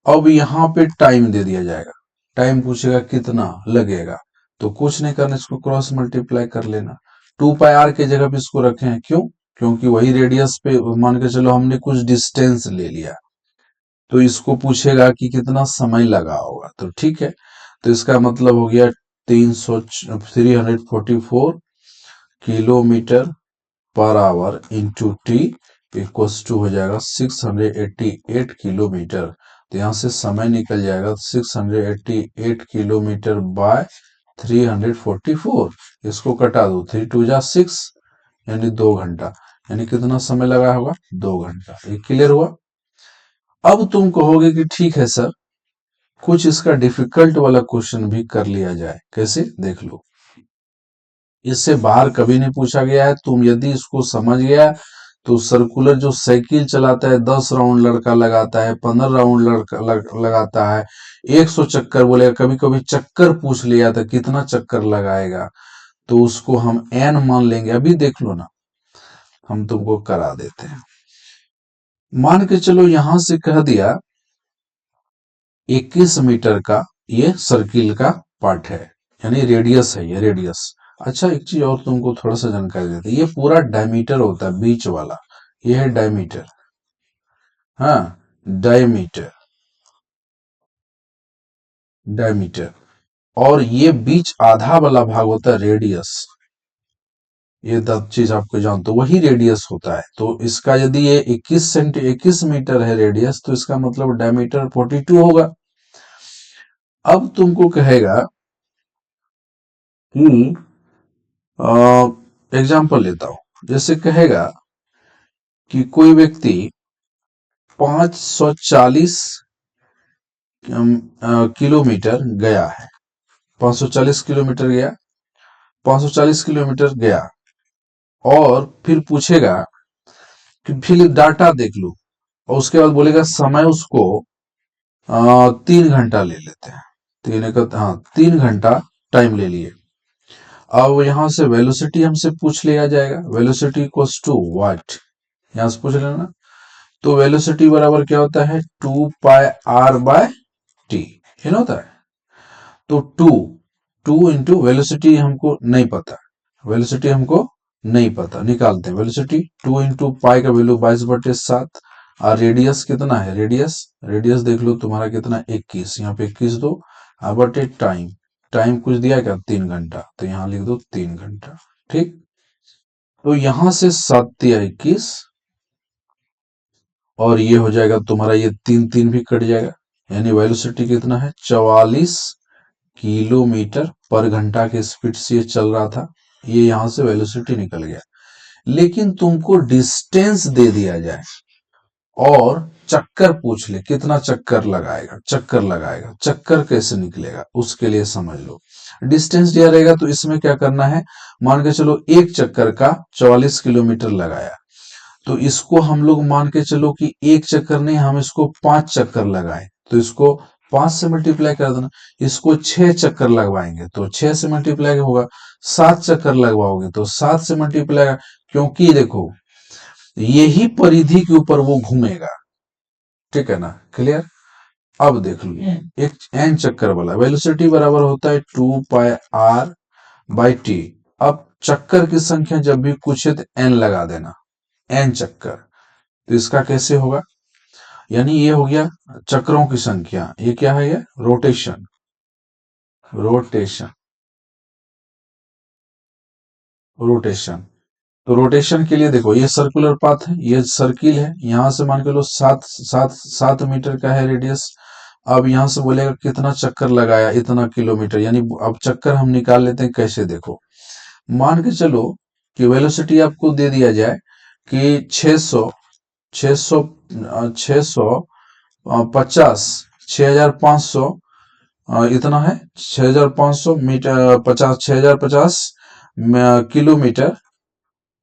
अब यहाँ पे टाइम दे दिया जाएगा, टाइम पूछेगा कितना लगेगा। तो कुछ नहीं करना, इसको क्रॉस मल्टीप्लाई कर लेना। 2 पाई r के जगह पे इसको रखे हैं, क्यों, क्योंकि वही रेडियस पे मान के चलो हमने कुछ डिस्टेंस ले लिया, तो इसको पूछेगा कि कितना समय लगा होगा। तो ठीक है, तो इसका मतलब हो गया 344 kilometre per hour into T equals to हो जाएगा 688 किलोमीटर। तो यहाँ से समय निकल जाएगा 688 किलोमीटर बाय 344, इसको कटा दो, 3 × 2 = 6, यानी 2 घंटा। यानी कितना समय लगा होगा, 2 घंटा। ये क्लियर हुआ। अब तुम कहोगे कि ठीक है सर, कुछ इसका डिफिकल्ट वाला क्वेश्चन भी कर लिया जाए। कैसे, देख लो। इससे बाहर कभी नहीं पूछा गया है। तुम यदि इसको समझ गया तो सर्कुलर जो साइकिल चलाता है 10 राउंड लड़का लगाता है, 15 राउंड लड़का लगाता है, 100 चक्कर बोलेगा। कभी कभी चक्कर पूछ लिया था कितना चक्कर लगाएगा, तो उसको हम एन मान लेंगे। अभी देख लो ना, हम तुमको करा देते हैं। मान के चलो यहां से कह दिया 21 मीटर का ये सर्किल का पार्ट है, यानी रेडियस है, ये रेडियस। अच्छा, एक चीज और तुमको थोड़ा सा जानकारी देते हैं। ये पूरा डायमीटर होता है, बीच वाला, ये है डायमीटर। हाँ, डायमीटर, डायमीटर। और ये बीच आधा वाला भाग होता है रेडियस। ये चीज आपको जान, तो वही रेडियस होता है। तो इसका यदि ये 21 मीटर है रेडियस, तो इसका मतलब डायमीटर 42 होगा। अब तुमको कहेगा कि एग्जाम्पल लेता हूं। जैसे कहेगा कि कोई व्यक्ति 540 किलोमीटर गया है, 540 किलोमीटर गया, 540 किलोमीटर गया, और फिर पूछेगा कि फिर डाटा देख लो, और उसके बाद बोलेगा समय उसको 3 घंटा ले लेते हैं। हाँ 3 घंटा टाइम ले लिए। अब यहां से वेलोसिटी हमसे पूछ लिया जाएगा, वेलोसिटी इक्वल्स टू व्हाट, यहां से पूछ लेना। तो वेलोसिटी बराबर क्या होता है, 2 पाई r/t, ये ना होता है। तो टू इंटू वेलोसिटी हमको नहीं पता, वेलोसिटी हमको नहीं पता, निकालते हैं वेलोसिटी। 2 इंटू पाई का वैल्यू 22/7। और रेडियस कितना है, रेडियस देख लो तुम्हारा कितना, 21, यहाँ पे 21 दो। बटे टाइम, टाइम कुछ दिया क्या, 3 घंटा, तो यहाँ लिख दो 3 घंटा। ठीक, तो यहां से 7×3 = 21, और ये हो जाएगा तुम्हारा, ये 3 3 भी कट जाएगा, यानी वेलोसिटी कितना है, 44 किलोमीटर पर घंटा के स्पीड से ये चल रहा था। ये यहां से वेलोसिटी निकल गया। लेकिन तुमको डिस्टेंस दे दिया जाए और चक्कर पूछ ले, कितना चक्कर लगाएगा, चक्कर कैसे निकलेगा, उसके लिए समझ लो। डिस्टेंस दिया रहेगा तो इसमें क्या करना है, मान के चलो एक चक्कर का 44 किलोमीटर लगाया, तो इसको हम लोग मान के चलो कि एक चक्कर नहीं, हम इसको 5 चक्कर लगाए, तो इसको 5 से मल्टीप्लाई कर देना। इसको 6 चक्कर लगवाएंगे तो 6 से मल्टीप्लाई होगा। 7 चक्कर लगवाओगे तो 7 से मल्टीप्लाई, क्योंकि देखो यही परिधि के ऊपर वो घूमेगा। ठीक है ना, क्लियर। अब देख लो, एक एन चक्कर वाला वेलोसिटी बराबर होता है 2 पाई r/t। अब चक्कर की संख्या जब भी पूछे तो एन लगा देना, एन चक्कर। तो इसका कैसे होगा, यानी ये हो गया चक्रों की संख्या, ये क्या है, ये रोटेशन, रोटेशन, रोटेशन। तो रोटेशन के लिए देखो, ये सर्कुलर पाथ है, ये सर्किल है, यहां से मान के लो 7 मीटर का है रेडियस। अब यहां से बोलेगा कितना चक्कर लगाया, इतना किलोमीटर, यानी अब चक्कर हम निकाल लेते हैं कैसे, देखो मान के चलो कि वेलोसिटी आपको दे दिया जाए कि 600 600 650 6500, इतना है 6500 मीटर, 6050 किलोमीटर,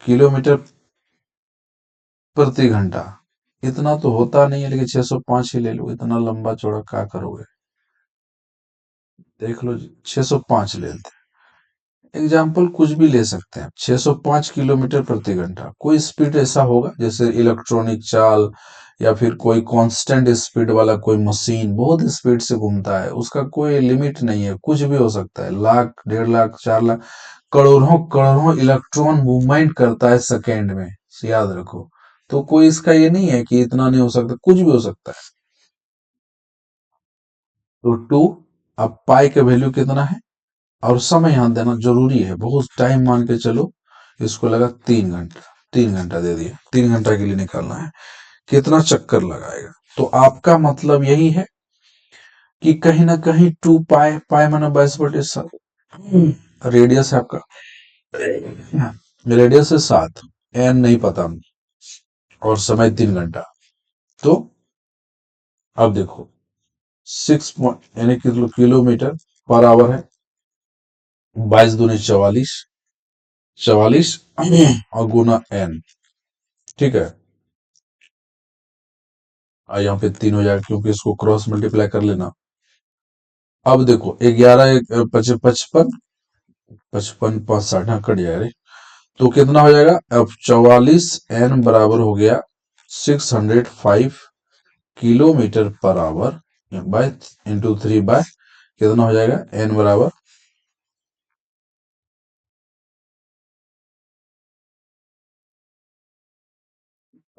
किलोमीटर प्रति घंटा। इतना तो होता नहीं है, लेकिन 605 ही ले लो, इतना लंबा चौड़ा क्या करोगे, देख लो 605 ले लेते हैं। एग्जाम्पल कुछ भी ले सकते हैं, 605 किलोमीटर प्रति घंटा। कोई स्पीड ऐसा होगा जैसे इलेक्ट्रॉनिक चाल, या फिर कोई कांस्टेंट स्पीड वाला कोई मशीन बहुत स्पीड से घूमता है, उसका कोई लिमिट नहीं है, कुछ भी हो सकता है, लाख, 1.5 लाख, 4 लाख, करोड़ों करोड़ों इलेक्ट्रॉन मूवमेंट करता है सेकेंड में, याद रखो। तो कोई इसका ये नहीं है कि इतना नहीं हो सकता, कुछ भी हो सकता है। तो 2, अब पाई का वैल्यू कितना है, और समय यहां देना जरूरी है, बहुत टाइम मान के चलो, इसको लगा 3 घंटा, 3 घंटा दे दिया, 3 घंटा के लिए निकालना है कितना चक्कर लगाएगा। तो आपका मतलब यही है कि कहीं ना कहीं 2 पाई, पाई माना 22/7, रेडियस है आपका, रेडियस है 7, एन नहीं पता, और समय 3 घंटा। तो अब देखो 6 यानी किलोमीटर पर आवर है, 22×2 = 44, 44 और गुना एन। ठीक है, और यहाँ पे 3 हो जाएगा क्योंकि इसको क्रॉस मल्टीप्लाई कर लेना। अब देखो 11 55, 55 5 60, हाँ कट जाएगा रे। तो कितना हो जाएगा, अब 44 एन बराबर हो गया 605 kilometre per our bye into 3 bye, कितना हो जाएगा, एन बराबर,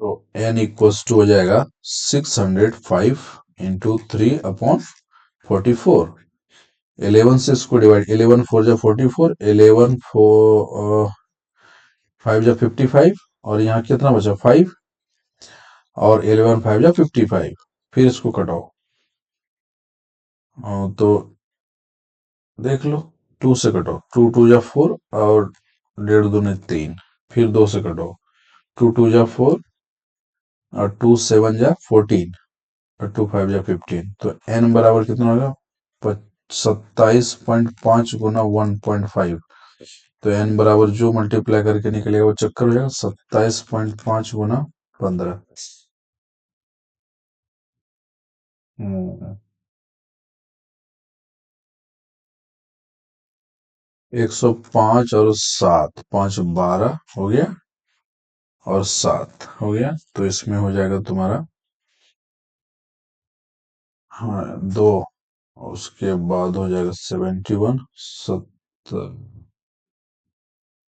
तो एन इक्वल्स टू हो जाएगा 605 इंटू 3/44। 11 से इसको डिवाइड, 11 4 जा 44, 11 4 5 जा 55, और यहाँ कितना बचा 5, और 11 5 जा 55, फिर इसको कटाओ। तो देख लो 2 से कटो, 2 2 जा 4, और 1.5 दूनी 3, फिर 2 से कटो, 2 2 जा 4, और 2 7 जा 14, और 2 5 जा 15। तो n बराबर कितना होगा, 27.5 गुना 1.5। तो n बराबर जो मल्टीप्लाई करके निकलेगा वो चक्कर हो जाएगा, 27.5 गुना 15। हम्म, 105 और 7, 5 12 हो गया, और 7 हो गया, तो इसमें हो जाएगा तुम्हारा, हाँ, 2, और उसके बाद हो जाएगा 71, 70,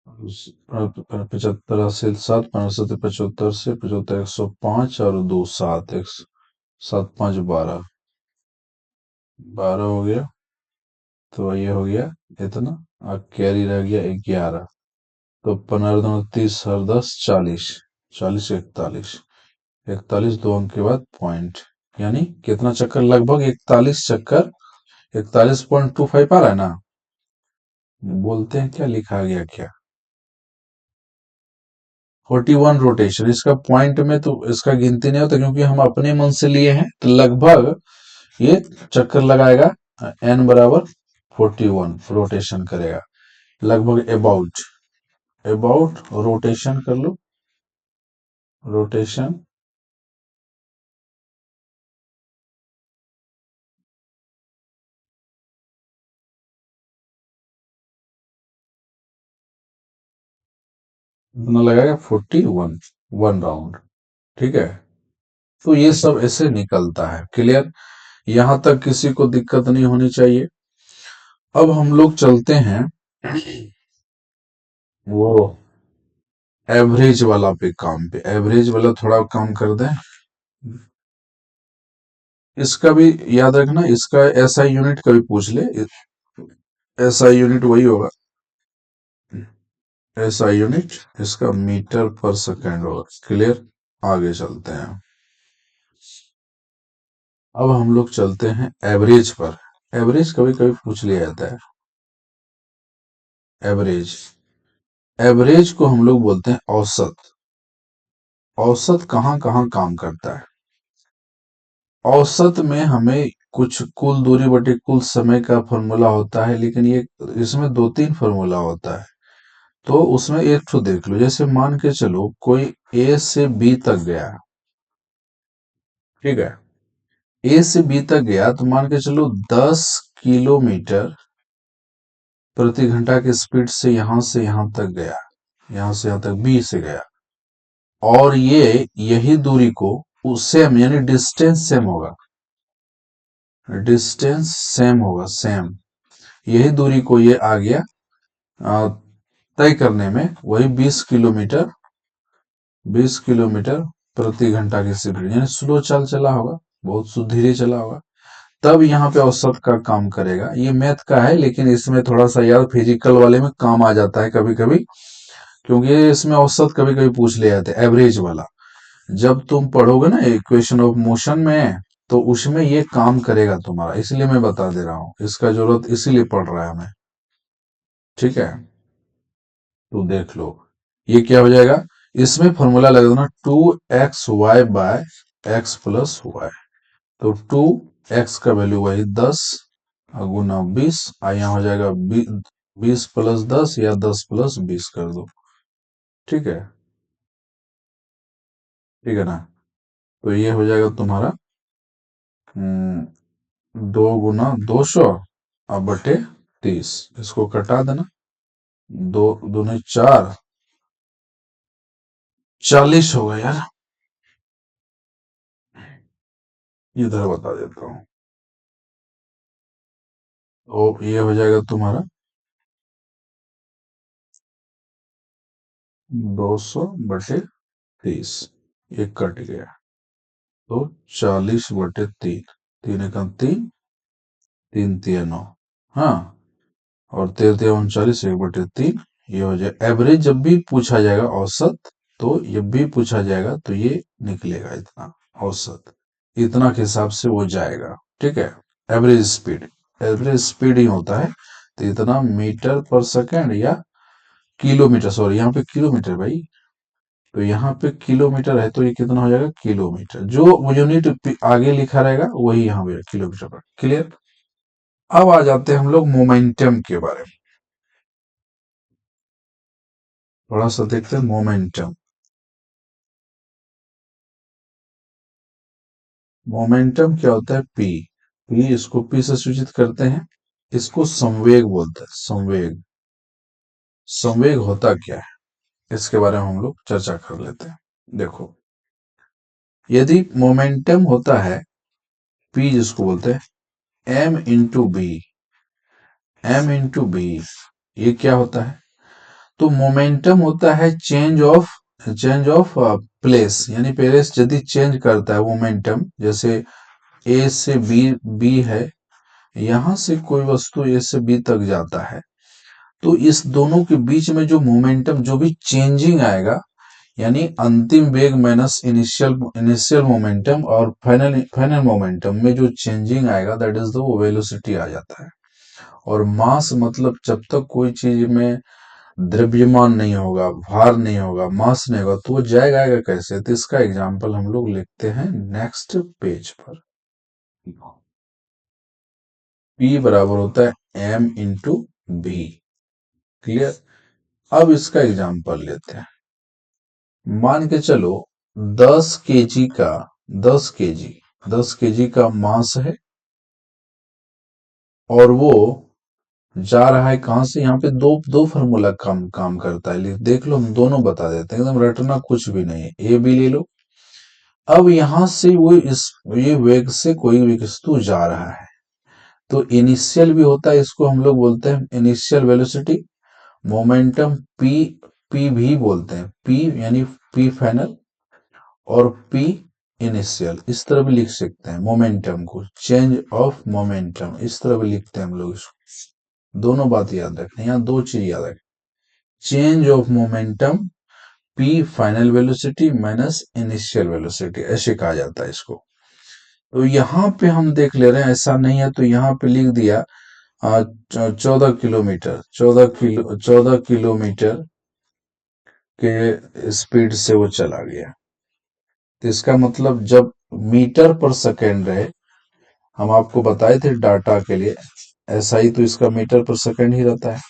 75, 80, 7, 75, 75 से 75, 105 और 2, 7, 7, 5 12, 12 हो गया, तो ये हो गया इतना, और कैरी रह गया 11, तो 15 2 30 और 10 40, 40 41, 41 दो अंक के बाद पॉइंट, यानी कितना चक्कर, लगभग 41 चक्कर, 41.25 आ रहा है ना, बोलते हैं क्या, लिखा गया क्या, 41 रोटेशन, इसका पॉइंट में तो इसका गिनती नहीं होता, क्योंकि हम अपने मन से लिए हैं, तो लगभग ये चक्कर लगाएगा, एन बराबर 41 रोटेशन करेगा, लगभग अबाउट, अबाउट रोटेशन कर लो, रोटेशन, कितना लगाएगा, 41, 1 राउंड, ठीक है, तो ये सब ऐसे निकलता है, क्लियर, यहां तक किसी को दिक्कत नहीं होनी चाहिए। अब हम लोग चलते हैं वो एवरेज वाला पे, काम पे, एवरेज वाला थोड़ा काम कर दें, इसका भी याद रखना, इसका एसआई यूनिट कभी पूछ ले, एसआई यूनिट वही होगा, एसआई यूनिट इसका मीटर पर सेकेंड होगा, क्लियर, आगे चलते हैं, अब हम लोग चलते हैं एवरेज पर, एवरेज कभी कभी पूछ लिया जाता है, एवरेज, एवरेज को हम लोग बोलते हैं औसत, औसत कहाँ कहाँ काम करता है, औसत में हमें कुछ कुल दूरी बटे कुल समय का फॉर्मूला होता है, लेकिन ये इसमें 2 3 फॉर्मूला होता है, तो उसमें एक तो देख लो, जैसे मान के चलो कोई ए से बी तक गया, ठीक है, ए से बी तक गया, तो मान के चलो 10 किलोमीटर प्रति घंटा की स्पीड से यहां तक गया, यहां से यहां तक बी से गया, और ये यही दूरी को सेम, यानी डिस्टेंस सेम होगा, डिस्टेंस सेम होगा, सेम, यही दूरी को ये आ गया अ, तय करने में, वही 20 किलोमीटर, 20 किलोमीटर प्रति घंटा की स्पीड, यानी स्लो चल चला होगा, बहुत धीरे चला होगा, तब यहाँ पे औसत का काम करेगा, ये मैथ का है, लेकिन इसमें थोड़ा सा यार फिजिकल वाले में काम आ जाता है कभी कभी, क्योंकि इसमें औसत कभी कभी पूछ ले जाते हैं, एवरेज वाला, जब तुम पढ़ोगे ना इक्वेशन ऑफ मोशन में, तो उसमें ये काम करेगा तुम्हारा, इसलिए मैं बता दे रहा हूँ, इसका जरूरत इसीलिए पड़ रहा है हमें, ठीक है, तो देख लो, ये क्या हो जाएगा, इसमें फॉर्मूला लगा देना, 2xy bye x plus Y, तो 2x का वैल्यू वही 10 गुना 20, यहाँ हो जाएगा 20 + 10 या 10 + 20 कर दो, ठीक है, ठीक है ना, तो ये हो जाएगा तुम्हारा 2 × 200 और बटे 30, इसको कटा देना, 2 दूनी 4, 40 होगा यार, इधर बता देता हूँ, तो ये हो जाएगा तुम्हारा 200/30, ये कट गया, तो 40/3, 3 × 3 3 3 9, हाँ, और 13 39 1/3, ये हो जाए एवरेज, जब भी पूछा जाएगा औसत, तो जब भी पूछा जाएगा तो ये निकलेगा, इतना औसत, इतना के हिसाब से वो जाएगा, ठीक है, एवरेज स्पीड, एवरेज स्पीड ही होता है, तो इतना मीटर पर सेकेंड या किलोमीटर, सॉरी यहाँ पे किलोमीटर भाई, तो यहाँ पे किलोमीटर है, तो ये कितना हो जाएगा, किलोमीटर, जो यूनिट आगे लिखा रहेगा वही यहाँ पे किलोमीटर पर, क्लियर, अब आ जाते हैं हम लोग मोमेंटम के बारे में, थोड़ा सा देखते हैं, मोमेंटम, मोमेंटम क्या होता है? पी। पी, इसको पी से सूचित करते हैं। इसको संवेग बोलते हैं, संवेग। संवेग होता क्या है इसके बारे में हम लोग चर्चा कर लेते हैं। देखो, यदि मोमेंटम होता है पी, जिसको बोलते हैं M into B, M into B, ये क्या होता है? तो मोमेंटम होता है चेंज ऑफ प्लेस, यानी पहले यदि चेंज करता है मोमेंटम, जैसे ए से बी, बी है, यहां से कोई वस्तु ए से बी तक जाता है, तो इस दोनों के बीच में जो मोमेंटम, जो भी चेंजिंग आएगा, यानी अंतिम वेग माइनस इनिशियल इनिशियल मोमेंटम और फाइनल फाइनल मोमेंटम में जो चेंजिंग आएगा, दैट इज द वेलोसिटी आ जाता है। और मास मतलब जब तक कोई चीज में द्रव्यमान नहीं होगा, भार नहीं होगा, मास नहीं होगा, तो वो जाएगा आएगा कैसे? तो इसका एग्जाम्पल हम लोग लिखते हैं नेक्स्ट पेज पर। P बराबर होता है m इंटू बी। क्लियर? अब इसका एग्जाम्पल लेते हैं। मान के चलो 10 केजी का 10 केजी का मास है, और वो जा रहा है कहां से? यहाँ पे दो दो फार्मूला काम काम करता है, देख लो, हम दोनों बता देते हैं, एकदम रटना कुछ भी नहीं है, ए बी ले लो। अब यहां से वो ये वेग से कोई भी वस्तु जा रहा है, तो इनिशियल भी होता है, इसको हम लोग बोलते हैं initial velocity. Momentum P, P भी बोलते हैं, पी यानी पी फाइनल और पी इनिशियल, इस तरह भी लिख सकते हैं मोमेंटम को, चेंज ऑफ मोमेंटम, इस तरह भी लिखते हैं हम लोग इसको। दोनों बात याद रखना, यहाँ दो चीज याद रखना, change of momentum P final velocity minus initial velocity, ऐसे कहा जाता है इसको। तो यहाँ पे हम देख ले रहे हैं, ऐसा नहीं है तो यहाँ पे लिख दिया 14 किलोमीटर, 14 किलोमीटर के स्पीड से वो चला गया। तो इसका मतलब जब मीटर पर सेकेंड रहे, हम आपको बताए थे डाटा के लिए, ऐसा ही तो इसका मीटर पर सेकेंड ही रहता है।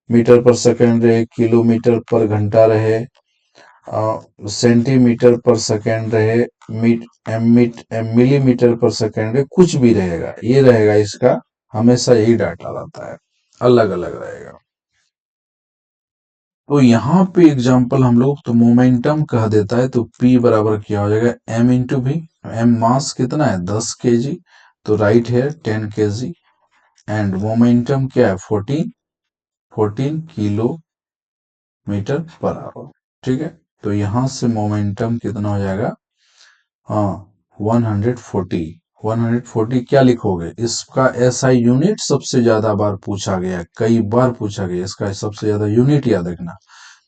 मीटर पर सेकेंड रहे, किलोमीटर पर घंटा रहे, सेंटीमीटर पर सेकेंड रहे, मिलीमीटर पर सेकेंड रहे, कुछ भी रहेगा, ये रहेगा इसका, हमेशा यही डाटा रहता है, अलग अलग रहेगा। तो यहाँ पे एग्जांपल हम लोग तो मोमेंटम कह देता है, तो P बराबर क्या हो जाएगा? m इंटू भी। m मास कितना है? 10 kg, तो राइट है 10 kg, एंड मोमेंटम क्या है? 14 किलोमीटर पर आवर। ठीक है, तो यहां से मोमेंटम कितना हो जाएगा? हाँ, 140 क्या लिखोगे? इसका एसआई यूनिट सबसे ज्यादा बार पूछा गया, कई बार पूछा गया, इसका सबसे ज्यादा यूनिट याद रखना।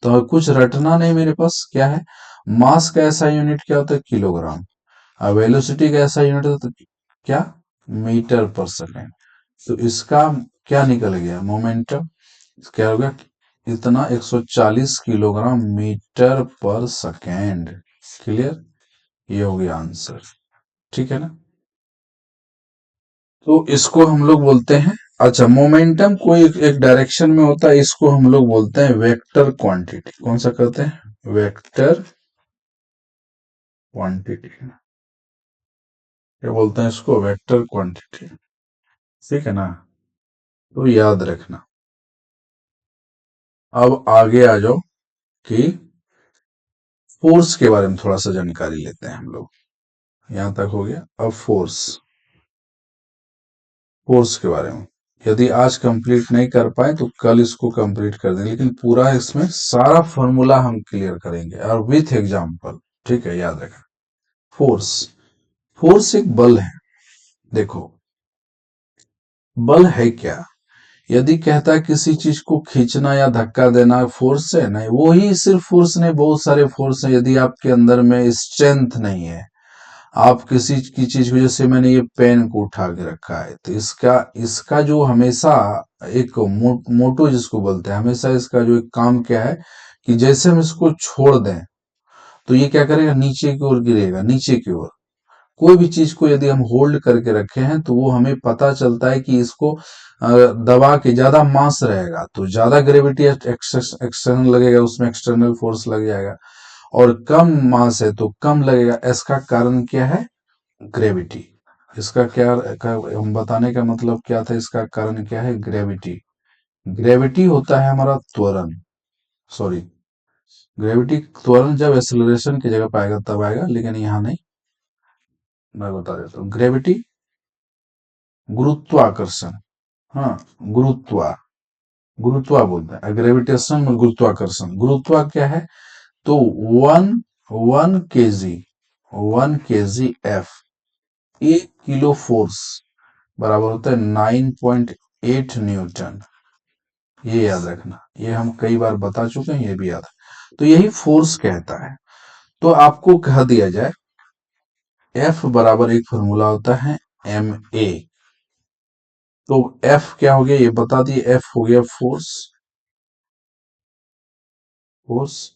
तो कुछ रटना नहीं मेरे पास, क्या है? मास का एसआई यूनिट क्या होता है? किलोग्राम। और वेलोसिटी का एसआई यूनिट होता है क्या? Metre per second. तो इसका क्या निकल गया? मोमेंटम क्या होगा? इतना 140 kilogram metre per second. Clear? ये हो गया आंसर। ठीक है ना? तो इसको हम लोग बोलते हैं, अच्छा, मोमेंटम कोई एक डायरेक्शन में होता है, इसको हम लोग बोलते हैं वेक्टर क्वांटिटी। कौन सा कहते हैं? Vector quantity. क्या बोलते हैं इसको? Vector quantity. ठीक है ना? तो याद रखना। अब आगे आ जाओ कि फोर्स के बारे में थोड़ा सा जानकारी लेते हैं हम लोग। यहां तक हो गया। अब फोर्स के बारे में यदि आज कंप्लीट नहीं कर पाए तो कल इसको कंप्लीट कर देंगे, लेकिन पूरा इसमें सारा फॉर्मूला हम क्लियर करेंगे और विथ एग्जांपल। ठीक है, याद रखना। फोर्स, फोर्स एक बल है। देखो, बल है क्या? यदि कहता है किसी चीज को खींचना या धक्का देना फोर्स है, नहीं, वो ही सिर्फ फोर्स नहीं, बहुत सारे फोर्स है। यदि आपके अंदर में स्ट्रेंथ नहीं है, आप किसी की चीज को, जैसे मैंने ये पेन को उठा के रखा है, तो इसका इसका जो हमेशा एक मोटो जिसको बोलते हैं, हमेशा इसका जो एक काम क्या है कि जैसे हम इसको छोड़ दें तो ये क्या करेगा? नीचे की ओर गिरेगा, नीचे की ओर। कोई भी चीज को यदि हम होल्ड करके रखे हैं तो वो हमें पता चलता है कि इसको दबा के, ज्यादा मास रहेगा तो ज्यादा ग्रेविटी एक्सटर्नल लगेगा, उसमें एक्सटर्नल फोर्स लग जाएगा, और कम मास है तो कम लगेगा। इसका कारण क्या है? ग्रेविटी। इसका क्या हम बताने का मतलब क्या था, इसका कारण क्या है, ग्रेविटी। ग्रेविटी होता है हमारा त्वरण, सॉरी, ग्रेविटी त्वरण जब एक्सेलरेशन की जगह पे आएगा तब आएगा, लेकिन यहाँ नहीं। मैं बता देता हूँ, ग्रेविटी गुरुत्वाकर्षण, हाँ, गुरुत्वा, गुरुत्वा बोलते हैं, ग्रेविटेशन में गुरुत्वाकर्षण। गुरुत्वा क्या है, तो one one KG, 1 kg F, 1 kilo force बराबर होता है 9.8 न्यूटन। ये याद रखना, ये हम कई बार बता चुके हैं, ये भी याद है। तो यही फोर्स कहता है। तो आपको कह दिया जाए एफ बराबर एक फॉर्मूला होता है एम ए। तो एफ क्या हो गया ये बता दिए, एफ हो गया फोर्स, फोर्स।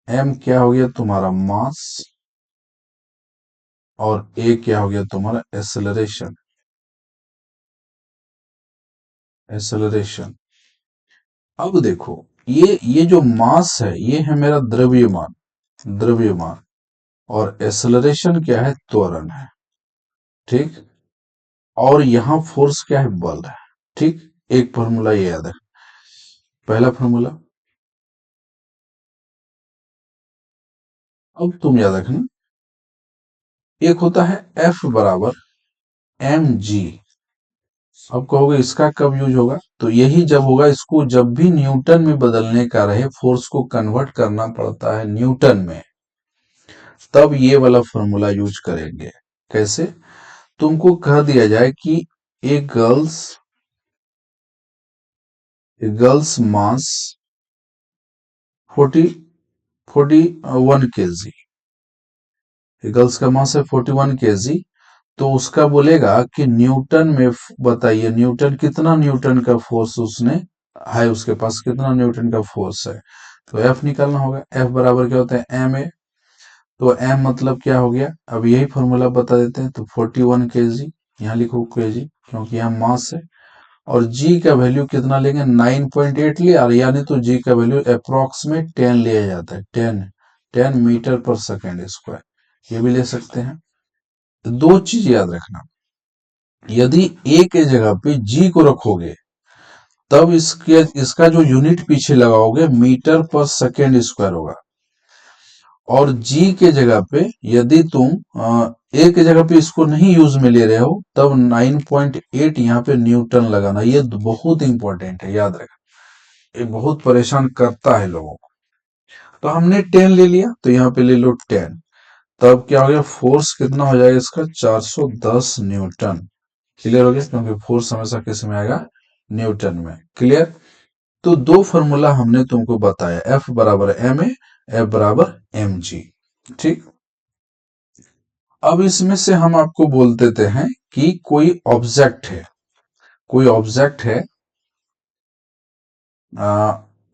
एम क्या हो गया तुम्हारा मास, और ए क्या हो गया तुम्हारा एक्सेलरेशन, एक्सेलरेशन। अब देखो, ये जो मास है ये है मेरा द्रव्यमान, द्रव्यमान, और एक्सेलरेशन क्या है, त्वरण है, ठीक। और यहां फोर्स क्या है, बल है, ठीक। एक फॉर्मूला ये याद है, पहला फॉर्मूला। अब तुम याद रखना, एक होता है एफ बराबर एम जी। अब कहोगे इसका कब यूज होगा, तो यही जब होगा, इसको जब भी न्यूटन में बदलने का रहे, फोर्स को कन्वर्ट करना पड़ता है न्यूटन में, तब ये वाला फॉर्मूला यूज करेंगे। कैसे, तुमको कह दिया जाए कि एक गर्ल्स मास 41 kg, गर्ल्स का मास है 41 kg। तो उसका बोलेगा कि न्यूटन में बताइए, न्यूटन कितना, न्यूटन का फोर्स उसने है, उसके पास कितना न्यूटन का फोर्स है। तो एफ निकालना होगा, एफ बराबर क्या होता है, एम ए। तो एम मतलब क्या हो गया, अब यही फॉर्मूला बता देते हैं। तो 41 kg, यहाँ लिखो केजी क्योंकि यहाँ मास है। और जी का वैल्यू कितना लेंगे, 9.8 लिया, और यानी तो जी का वैल्यू अप्रोक्सीमेट 10 लिया जाता है, 10 मीटर पर सेकेंड स्क्वायर, ये भी ले सकते हैं। तो दो चीज याद रखना, यदि ए के जगह पे जी को रखोगे, तब इसका जो यूनिट पीछे लगाओगे मीटर पर सेकेंड स्क्वायर होगा। और जी के जगह पे यदि तुम ए के जगह पे इसको नहीं यूज में ले रहे हो, तब 9.8 यहाँ पे न्यूटन लगाना, ये बहुत इंपॉर्टेंट है, याद रखना, ये बहुत परेशान करता है लोगों को। तो हमने 10 ले लिया, तो यहाँ पे ले लो 10। तब क्या हो गया, फोर्स कितना हो जाएगा इसका, 410 न्यूटन। क्लियर हो गया, क्योंकि फोर्स हमेशा किस में आएगा, न्यूटन में। क्लियर। तो दो फॉर्मूला हमने तुमको बताया, एफ बराबर एम ए, एफ बराबर एम जी, ठीक। अब इसमें से हम आपको बोल देते हैं कि कोई ऑब्जेक्ट है, कोई ऑब्जेक्ट है,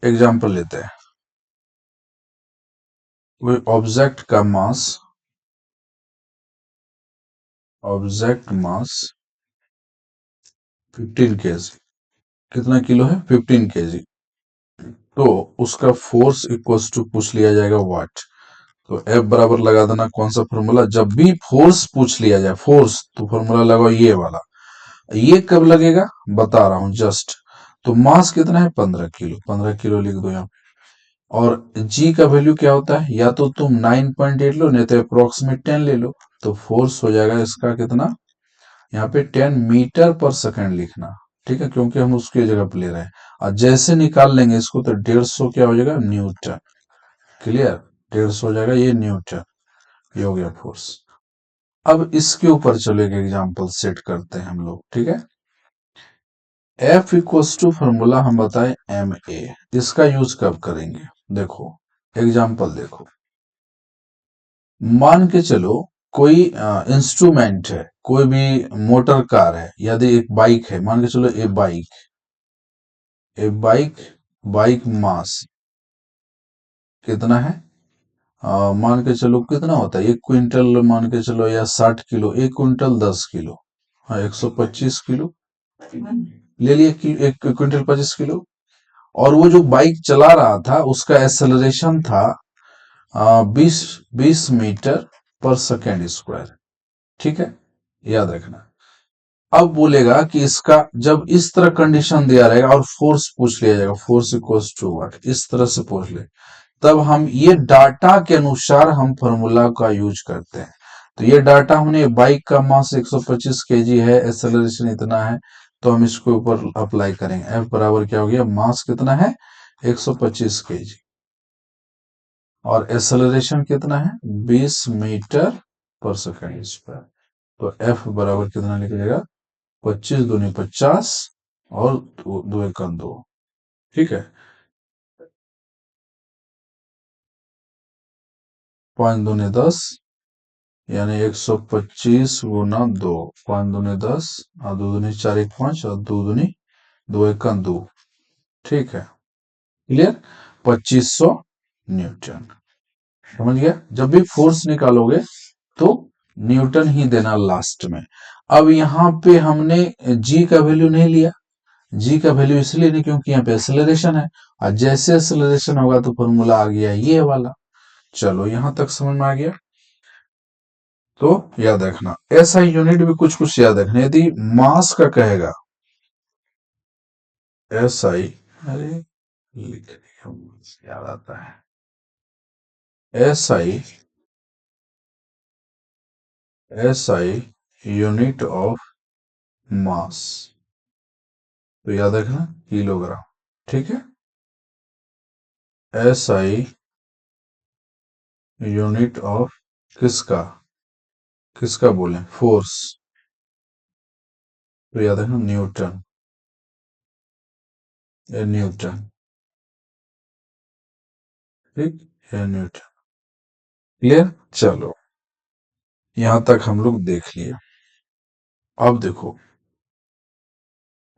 एग्जाम्पल लेते हैं, कोई ऑब्जेक्ट का मास, ऑब्जेक्ट मास 15 kg, कितना किलो है, 15 kg। तो उसका फोर्स इक्वल्स टू पूछ लिया जाएगा वाट। तो एफ बराबर लगा देना, कौन सा फॉर्मूला, जब भी फोर्स पूछ लिया जाए, फोर्स, तो फॉर्मूला लगाओ ये वाला। ये कब लगेगा बता रहा हूं जस्ट। तो मास कितना है, 15 किलो, 15 किलो लिख दो यहाँ। और जी का वैल्यू क्या होता है, या तो तुम 9.8 लो, नहीं तो अप्रोक्सीमेट 10 ले लो। तो फोर्स हो जाएगा इसका कितना, यहाँ पे 10 मीटर पर सेकंड लिखना, ठीक है, क्योंकि हम उसकी जगह पे ले रहे हैं। और जैसे निकाल लेंगे इसको, तो 150 क्या हो जाएगा, न्यूटन। क्लियर, 150 हो जाएगा ये न्यूटन, ये हो गया फोर्स। अब इसके ऊपर चलो एक एग्जांपल सेट करते हैं हम लोग, ठीक है। एफ इक्वल्स टू फॉर्मूला हम बताएं एम ए, इसका यूज कब करेंगे, देखो एग्जांपल देखो। मान के चलो कोई इंस्ट्रूमेंट है, कोई भी मोटर कार है, यदि एक बाइक है, मान के चलो ए बाइक, ए बाइक, बाइक मास कितना है, मान के चलो कितना होता है, 1 क्विंटल मान के चलो, या 60 किलो, 1 क्विंटल 10 किलो, हाँ 125 किलो ले लिए, 1 क्विंटल 25 किलो। और वो जो बाइक चला रहा था उसका एक्सेलरेशन था 20 मीटर पर सेकेंड स्क्वायर, ठीक है, याद रखना। अब बोलेगा कि इसका जब इस तरह कंडीशन दिया रहेगा और फोर्स पूछ लिया जाएगा, फोर्स इक्वल्स टू व्हाट, इस तरह से पूछ ले, तब हम ये डाटा के अनुसार हम फॉर्मूला का यूज करते हैं। तो ये डाटा हमने, बाइक का मास 125 केजी है, एक्सेलरेशन इतना है, तो हम इसके ऊपर अप्लाई करेंगे। एफ बराबर क्या हो गया, मास कितना है 125 केजी, और एक्सेलरेशन कितना है 20 मीटर पर सेकंड स्क्वायर। तो एफ बराबर कितना निकलेगा, 25 दूनी 50 और दो एकम 2। ठीक है, 5 दूनी 10, यानी 125 गुना 2, 5 दूनी 10 और 2 दूनी 4, 1 5 और 2 दूनी 2 एकम 2। ठीक है, क्लियर, 2500 न्यूटन। समझ गया, जब भी फोर्स निकालोगे तो न्यूटन ही देना लास्ट में। अब यहाँ पे हमने जी का वैल्यू नहीं लिया, जी का वैल्यू इसलिए नहीं क्योंकि यहाँ पे एक्सेलरेशन है, और जैसे एक्सेलरेशन होगा तो फॉर्मूला आ गया ये वाला। चलो यहां तक समझ में आ गया। तो याद रखना ऐसा यूनिट भी कुछ कुछ याद रखना, यदि मास का कहेगा SI, अरे लिखने का याद आता है, SI यूनिट ऑफ मास, तो याद रखना किलोग्राम। ठीक है, SI यूनिट ऑफ किसका, किसका बोले, फोर्स, तो याद रखना न्यूटन, न्यूटन। ठीक, न्यूटन। क्लियर, चलो यहां तक हम लोग देख लिए। अब देखो,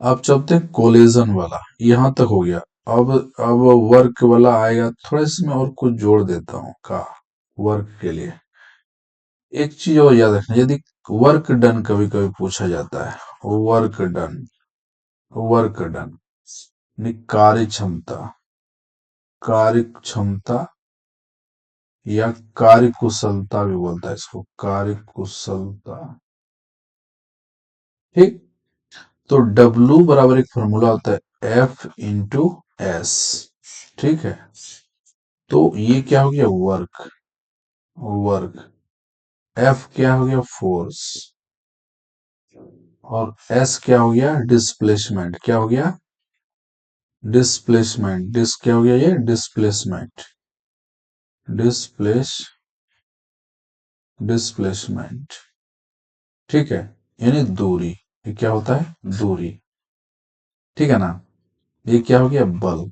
अब चलते हैं कोलिजन वाला, यहां तक हो गया। अब वर्क वाला आएगा, थोड़ा इसमें और कुछ जोड़ देता हूं का वर्क के लिए। एक चीज और याद रखना, यदि वर्क डन कभी कभी पूछा जाता है, वर्क डन, वर्क डन कार्य क्षमता, कार्य क्षमता या कार्य कुशलता भी बोलता है इसको, कार्य कुशलता। ठीक, तो W बराबर एक फॉर्मूला होता है F इंटू एस। ठीक है, तो ये क्या हो गया, वर्क, वर्क, F क्या हो गया, फोर्स, और S क्या हो गया, डिस्प्लेसमेंट, क्या हो गया, डिस्प्लेसमेंट, क्या हो गया ये, डिस्प्लेसमेंट, डिस्प्लेस, डिस्प्लेसमेंट। ठीक है, यानी दूरी, ये क्या होता है, दूरी। ठीक है ना, ये क्या हो गया, बल,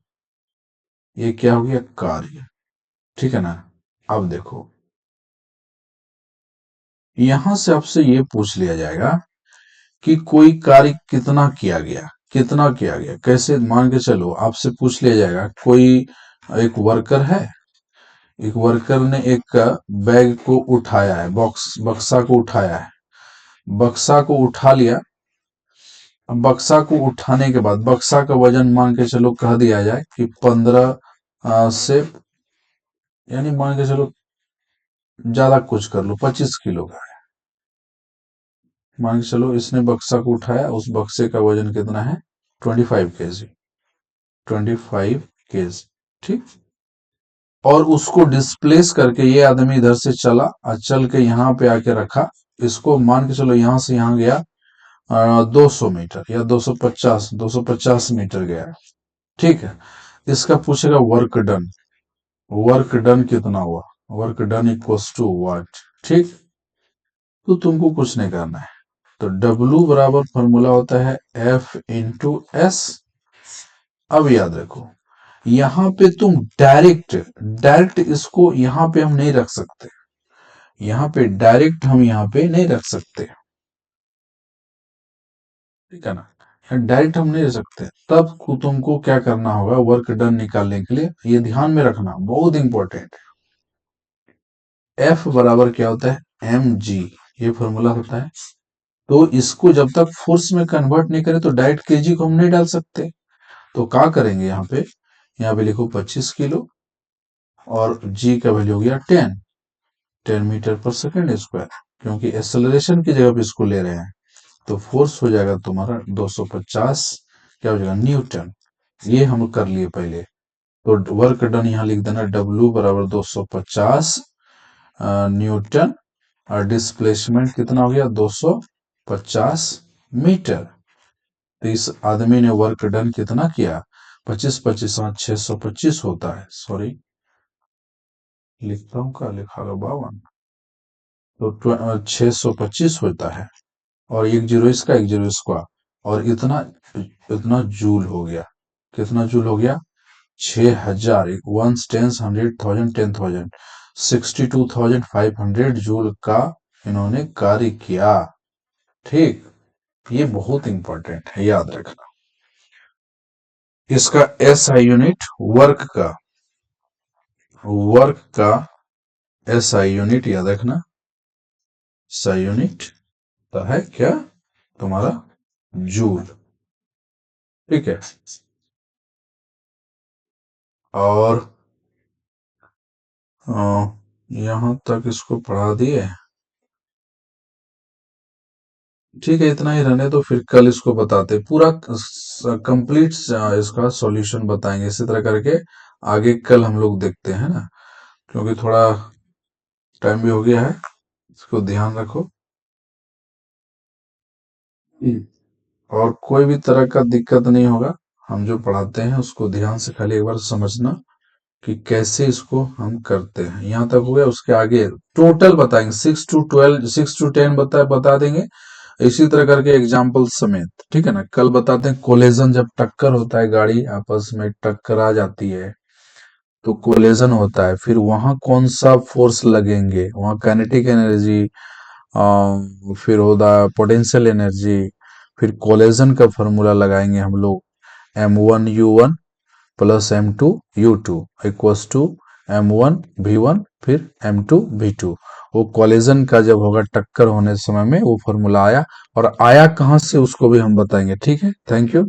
ये क्या हो गया, कार्य। ठीक है ना। अब देखो, यहां से आपसे ये पूछ लिया जाएगा कि कोई कार्य कितना किया गया, कितना किया गया, कैसे, मान के चलो आपसे पूछ लिया जाएगा, कोई एक वर्कर है, एक वर्कर ने एक बैग को उठाया है, बक्सा को उठाया है, बक्सा को उठा लिया। अब बक्सा को उठाने के बाद बक्सा का वजन मान के चलो कह दिया जाए कि 15 से, यानी मान के चलो ज्यादा कुछ कर लो, 25 किलो का है, मान के चलो इसने बक्सा को उठाया, उस बक्से का वजन कितना है 25 kg, 25 kg। ठीक, और उसको डिस्प्लेस करके ये आदमी इधर से चला और चल के यहाँ पे आके रखा, इसको मान के चलो यहां से यहाँ गया 200 मीटर या 250 मीटर गया। ठीक है, इसका पूछेगा वर्क डन, वर्क डन कितना हुआ, work done equals to what. ठीक, तो तुमको कुछ नहीं करना है, तो W बराबर फॉर्मूला होता है F इंटू एस। अब याद रखो, यहां पे तुम डायरेक्ट, डायरेक्ट इसको यहां पे हम नहीं रख सकते, यहां पे डायरेक्ट हम यहां पे नहीं रख सकते। ठीक है ना, डायरेक्ट हम नहीं रख सकते, तब तुमको क्या करना होगा, वर्क डन निकालने के लिए ये ध्यान में रखना, बहुत इंपॉर्टेंट है। F बराबर क्या होता है, mg, ये फॉर्मूला होता है। तो इसको जब तक फोर्स में कन्वर्ट नहीं करें तो डायरेक्ट केजी को हम नहीं डाल सकते, तो क्या करेंगे, यहाँ पे लिखो 25 किलो, और g का वैल्यू हो गया 10, 10 मीटर पर सेकेंड स्क्वायर। क्योंकि एक्सेलरेशन की जगह पे इसको ले रहे हैं, तो फोर्स हो जाएगा तुम्हारा 250 क्या हो जाएगा न्यूटन। ये हम कर लिए पहले। तो वर्क डन यहाँ लिख देना W बराबर 250 न्यूटन, और डिस्प्लेसमेंट कितना हो गया 250 मीटर। तो इस आदमी ने वर्क डन कितना किया, 25 25 625 होता है, सॉरी लिखता हूँ क्या लिखा होगा 52, तो 625 होता है, और एक जीरो इसका एक जीरो इसका, और इतना इतना जूल हो गया। कितना जूल हो गया 6000, वंस टेंस 100,000 10,000 62,500 जूल का इन्होंने कार्य किया। ठीक, ये बहुत इंपॉर्टेंट है, याद रखना। इसका SI यूनिट वर्क का SI यूनिट याद रखना। SI यूनिट तो है क्या तुम्हारा जूल। ठीक है, और यहां तक इसको पढ़ा दिए। ठीक है, इतना ही रहने दो, फिर कल इसको बताते पूरा कंप्लीट इसका सॉल्यूशन बताएंगे इसी तरह करके। आगे कल हम लोग देखते हैं ना, क्योंकि थोड़ा टाइम भी हो गया है, इसको ध्यान रखो। और कोई भी तरह का दिक्कत नहीं होगा, हम जो पढ़ाते हैं उसको ध्यान से खाली एक बार समझना कि कैसे इसको हम करते हैं। यहाँ तक हो गया, उसके आगे टोटल बताएंगे 6 to 10 बता देंगे, इसी तरह करके एग्जाम्पल समेत। ठीक है ना, कल बताते हैं कोलेजन, जब टक्कर होता है, गाड़ी आपस में टक्कर आ जाती है तो कोलेजन होता है, फिर वहां कौन सा फोर्स लगेंगे, वहां काइनेटिक एनर्जी, फिर होता है पोटेंशियल एनर्जी, फिर कोलेजन का फॉर्मूला लगाएंगे हम लोग, M1U1 plus M2U2 equals to M1V1 फिर M2V2। वो कॉलिजन का जब होगा टक्कर होने समय में वो फॉर्मूला आया, और आया कहां से उसको भी हम बताएंगे। ठीक है, थैंक यू।